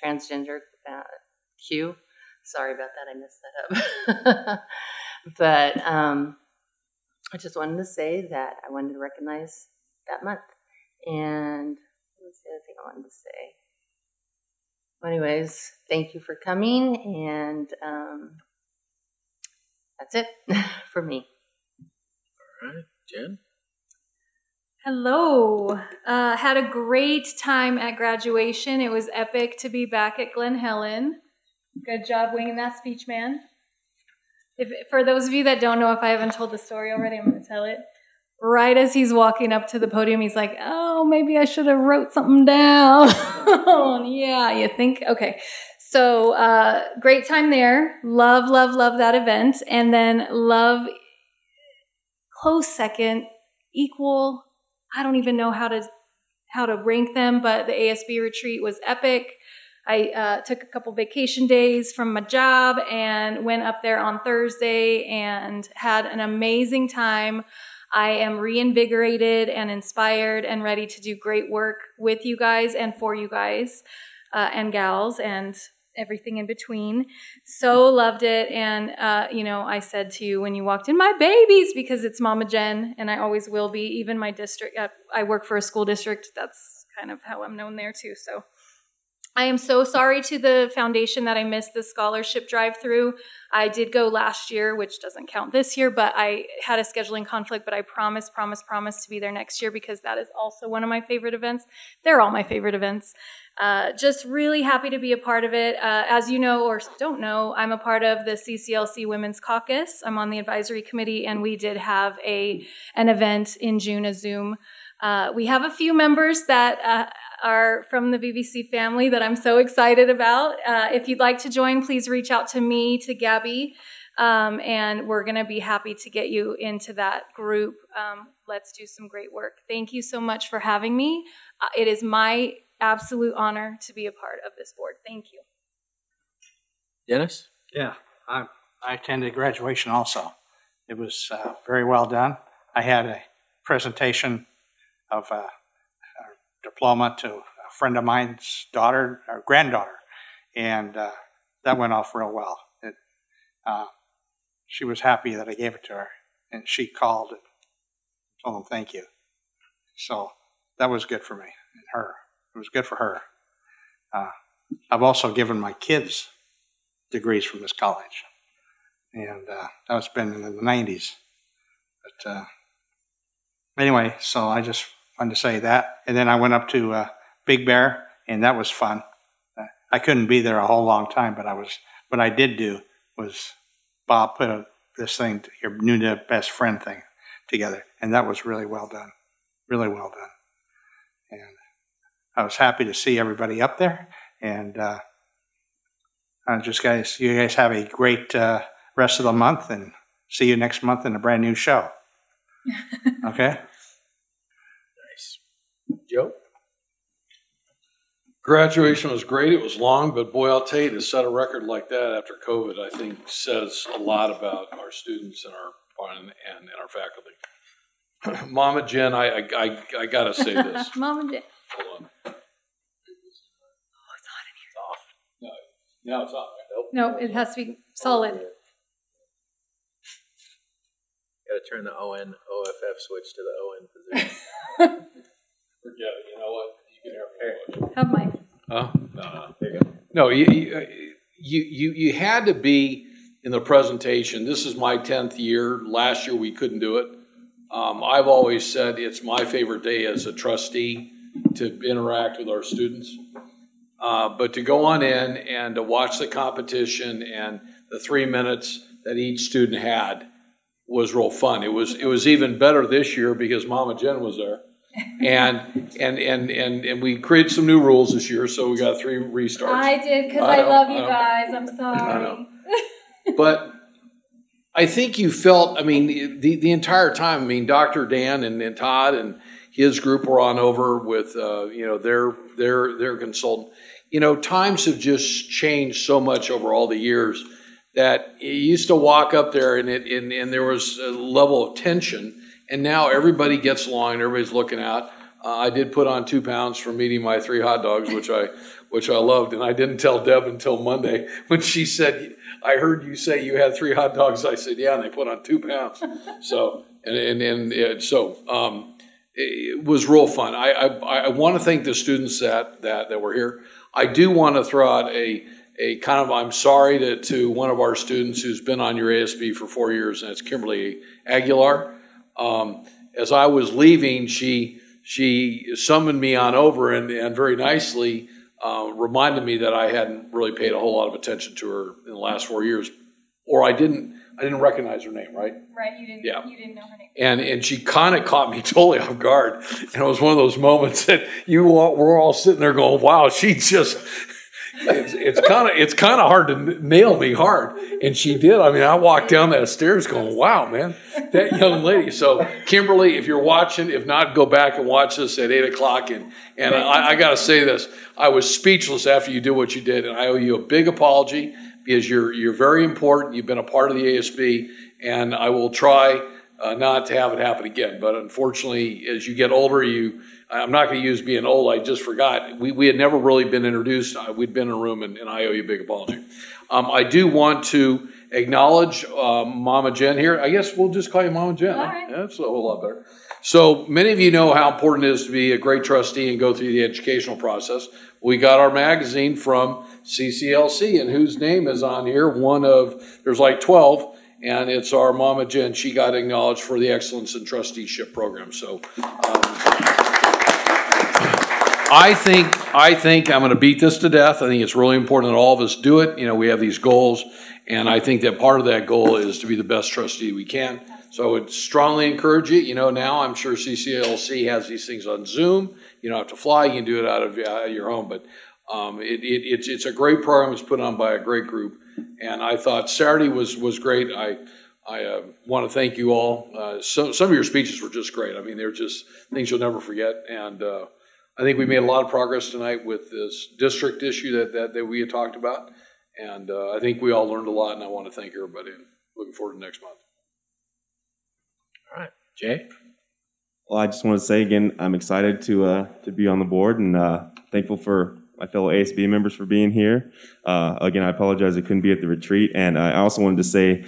transgender Q. Sorry about that, I messed that up. But I just wanted to say that I wanted to recognize that month. And what was the other thing I wanted to say? Anyways, thank you for coming, and that's it for me.
All right, Jen?
Hello. Had a great time at graduation. It was epic to be back at Glen Helen. Good job winging that speech, man. For those of you that don't know, if I haven't told the story already, I'm going to tell it. Right as he's walking up to the podium, he's like, oh, maybe I should have wrote something down. Yeah, you think? Okay. So great time there. Love, love, love that event. And then love, close second, equal, I don't even know how to rank them, but the ASB retreat was epic. I took a couple vacation days from my job and went up there on Thursday and had an amazing time. I am reinvigorated and inspired and ready to do great work with you guys and for you guys and gals and everything in between. So loved it. And, I said to you when you walked in, my babies, because it's Mama Jen, and I always will be. Even my district, I work for a school district. That's kind of how I'm known there too. So I am so sorry to the foundation that I missed the scholarship drive-through. I did go last year, which doesn't count this year, but I had a scheduling conflict, but I promise to be there next year, because that is also one of my favorite events. They're all my favorite events. Just really happy to be a part of it. As you know or don't know, I'm a part of the CCLC Women's Caucus. I'm on the advisory committee, and we did have an event in June, a Zoom. We have a few members that are from the VVC family that I'm so excited about. If you'd like to join, please reach out to me, to Gabby, and we're going to be happy to get you into that group. Let's do some great work. Thank you so much for having me. It is my absolute honor to be a part of this board. Thank you.
Dennis?
Yeah, I attended graduation also. It was very well done. I had a presentation of a diploma to a friend of mine's daughter, or granddaughter, and that went off real well. She was happy that I gave it to her, and she called and told them thank you. So that was good for me and her. It was good for her. I've also given my kids degrees from this college, and that's been in the 90s. But anyway, so I just wanted to say that. And then I went up to Big Bear, and that was fun. I couldn't be there a whole long time, but what I did do was Bob put this thing, your new best friend thing, together, and that was really well done, really well done. And I was happy to see everybody up there, and you guys have a great rest of the month, and see you next month in a brand new show. Okay?
Nice. Joe?
Graduation was great. It was long, but boy, I'll tell you, to set a record like that after COVID, I think says a lot about our students and our faculty. Mama Jen, I gotta say this.
Mama Jen.
Hold on.
Oh, it's hot in here.
It's off. No, now it's off.
No, it has to be solid.
Got to turn the OFF switch to the ON position.
Forget it. You know what? You can hear me.
Have mine.
Oh, no. There you go. No, you had to be in the presentation. This is my 10th year. Last year we couldn't do it. I've always said it's my favorite day as a trustee to interact with our students. But to go on in and to watch the competition and the 3 minutes that each student had was real fun. It was even better this year because Mama Jen was there. And we created some new rules this year, so we got 3 restarts.
I did because I love you guys. I'm sorry.
I know. But I think you felt, I mean, the entire time, I mean, Dr. Dan and Todd and his group were on over with, their consultant. Times have just changed so much over all the years that you used to walk up there and there was a level of tension. And now everybody gets along and everybody's looking out. I did put on 2 pounds from eating my 3 hot dogs, which I loved. And I didn't tell Deb until Monday when she said, "I heard you say you had 3 hot dogs." I said, "Yeah," and they put on 2 pounds. So it was real fun. I want to thank the students that were here. I do want to throw out a kind of I'm sorry to one of our students who's been on your ASB for 4 years, and it's Kimberly Aguilar. As I was leaving, she summoned me on over and very nicely reminded me that I hadn't really paid a whole lot of attention to her in the last 4 years, or I didn't recognize her name, right?
Right, you didn't.
Yeah.
You didn't know her name.
And she kind of caught me totally off guard, and it was one of those moments that we're all sitting there going, "Wow, she just." It's kind of hard to nail me hard, and she did. I mean, I walked down that stairs going, "Wow, man, that young lady." So, Kimberly, if you're watching, if not, go back and watch this at 8 o'clock. And I got to say this: I was speechless after you did what you did, and I owe you a big apology because you're very important. You've been a part of the ASB, and I will try not to have it happen again. But unfortunately, as you get older, I'm not going to use being old. I just forgot. We had never really been introduced. We'd been in a room, and I owe you a big apology. I do want to acknowledge Mama Jen here. I guess we'll just call you Mama Jen.
All right.
That's a whole lot better. So many of you know how important it is to be a great trustee and go through the educational process. We got our magazine from CCLC, and whose name is on here? There's like 12. And it's our Mama Jen. She got acknowledged for the Excellence in Trusteeship program. So I think I'm going to beat this to death. I think it's really important that all of us do it. We have these goals, and I think that part of that goal is to be the best trustee we can. So I would strongly encourage you. Now I'm sure CCLC has these things on Zoom. You don't have to fly. You can do it out of your home. But it's a great program. It's put on by a great group. And I thought Saturday was great. I want to thank you all. Some of your speeches were just great. I mean, they're just things you'll never forget. And I think we made a lot of progress tonight with this district issue that we had talked about. And I think we all learned a lot, and I want to thank everybody. Looking forward to next month.
All right. Jay?
Well, I just want to say again, I'm excited to be on the board and thankful for my fellow ASB members for being here. Again, I apologize I couldn't be at the retreat. And I also wanted to say,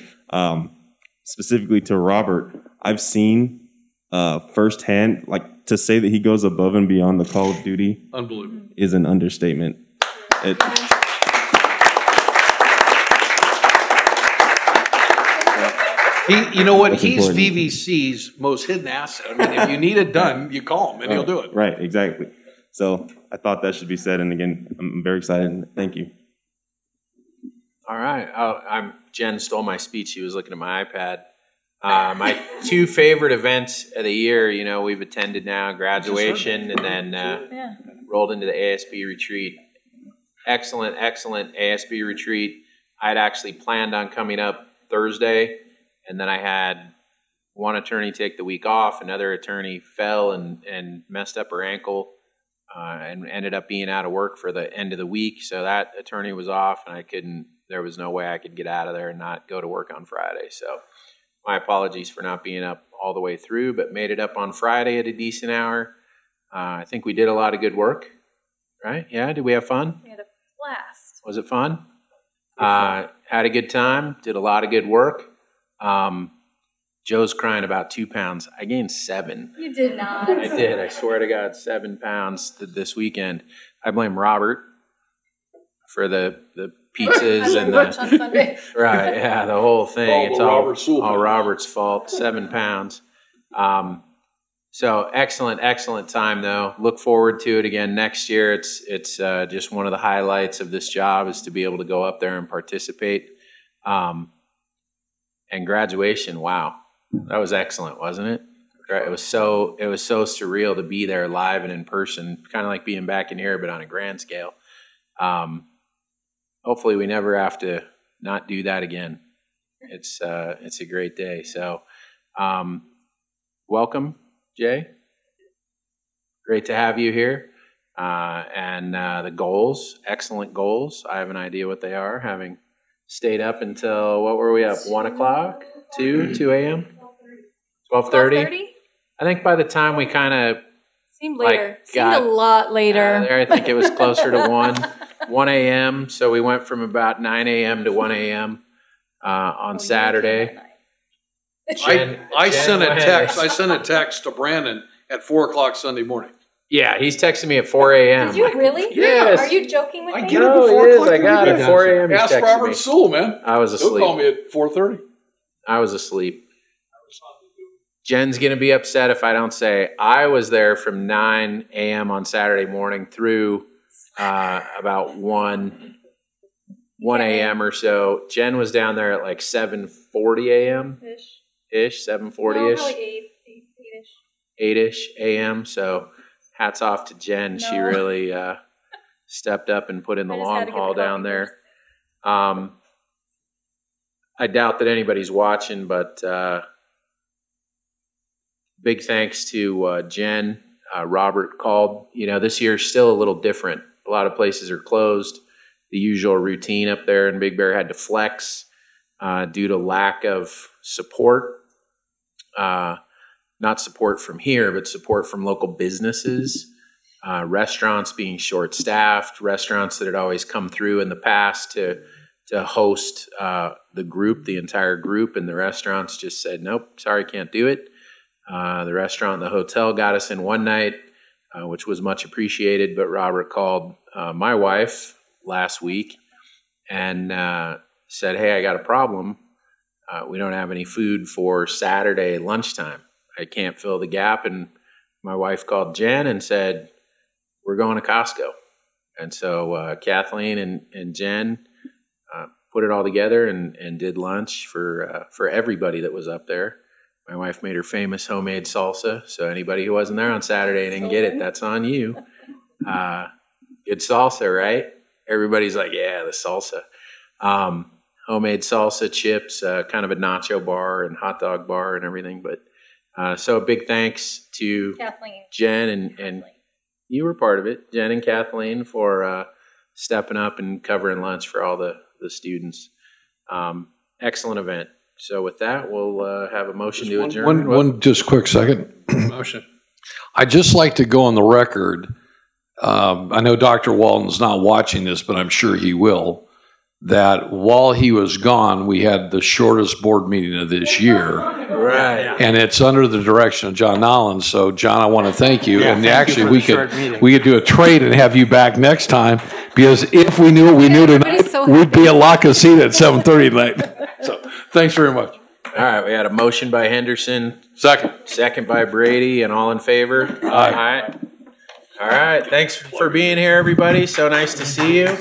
specifically to Robert, I've seen firsthand, like, to say that he goes above and beyond the call of duty
Unbelievable.
Is an understatement.
You know what?
That's
He's
important.
VVC's most hidden asset. I mean, if you need it done, you call him and he'll do it.
Right, exactly. So I thought that should be said. And again, I'm very excited. And thank you.
All right. Jen stole my speech. She was looking at my iPad. My two favorite events of the year, you know, we've attended now, graduation and then rolled into the ASB retreat. Excellent ASB retreat. I'd actually planned on coming up Thursday, and then I had one attorney take the week off. Another attorney fell and messed up her ankle and ended up being out of work for the end of the week. So that attorney was off, and there was no way I could get out of there and not go to work on Friday. So my apologies for not being up all the way through, but made it up on Friday at a decent hour. I think we did a lot of good work, right? Yeah, did we have fun?
We had a blast.
Was it fun? Had a good time, did a lot of good work. Joe's crying about 2 pounds. I gained 7.
You did not.
I did. I swear to God, 7 pounds this weekend. I blame Robert for the pizzas and
lunch on Sunday.
Right, yeah, the whole thing. It's all
Robert
Robert's fault. 7 pounds. So excellent time though. Look forward to it again next year. It's just one of the highlights of this job is to be able to go up there and participate. And graduation, wow, that was excellent, wasn't it? It was so surreal to be there live and in person, kind of like being back in here, but on a grand scale. Hopefully we never have to not do that again. It's a great day. So, welcome, Jay. Great to have you here. And the goals, excellent goals. I have an idea what they are, having stayed up until, what were we up, 1 o'clock? 2 a.m.? 12:30? I think by the time we kind of
Seemed later. Seemed a lot later.
there, I think it was closer to 1 a.m. So we went from about 9 a.m. to 1 a.m. On Saturday.
I sent a text to Brandon at 4 o'clock Sunday morning.
Yeah, he's texting me at 4 a.m.
Did you really?
Yes.
Are you joking with me?
I get it at 4 o'clock.
I got it at 4 a.m. He's
Ask
texting
Robert
me.
Sewell, man.
I was asleep.
He'll call me at 4:30.
I was asleep. Jen's going to be upset if I don't say I was there from 9 a.m. on Saturday morning through about 1 a.m. or so. Jen was down there at like 7:40 a.m. ish, 7:40 ish,
probably
8-ish a.m. So hats off to Jen. She really stepped up and put in the long haul down there. I doubt that anybody's watching, but big thanks to Jen. Robert called. You know, this year's still a little different. A lot of places are closed. The usual routine up there in Big Bear had to flex due to lack of support. Not support from here, but support from local businesses. Restaurants being short-staffed. Restaurants that had always come through in the past to host the group, the entire group, and the restaurants just said, nope, sorry, can't do it. The restaurant and the hotel got us in one night, which was much appreciated, but Robert called my wife last week and said, hey, I got a problem. We don't have any food for Saturday lunchtime. I can't fill the gap. And my wife called Jen and said, we're going to Costco. And so Kathleen and Jen put it all together and did lunch for everybody that was up there. My wife made her famous homemade salsa. So anybody who wasn't there on Saturday and didn't get it, that's on you. Good salsa, right? Everybody's like, yeah, the salsa. Homemade salsa, chips, kind of a nacho bar and hot dog bar and everything. But so a big thanks to
Kathleen.
Jen and you were part of it, Jen and Kathleen, for stepping up and covering lunch for all the students. Excellent event. So with that, we'll have a motion to adjourn.
One just quick second.
Motion.
I'd just like to go on the record. I know Dr. Walton's not watching this, but I'm sure he will, that while he was gone, we had the shortest board meeting of this year.
Right.
And it's under the direction of John Nollins. So, John, I want to thank you.
Yeah,
and
thank
actually,
you for the short
we could do a trade and have you back next time, because if we knew what we knew tonight,
so
we'd be at La Casita at 7:30 tonight. So, thanks very much.
All right, we had a motion by Henderson. Second by Brady, and all in favor?
Aye.
All right. Thanks for being here, everybody. So nice to see you.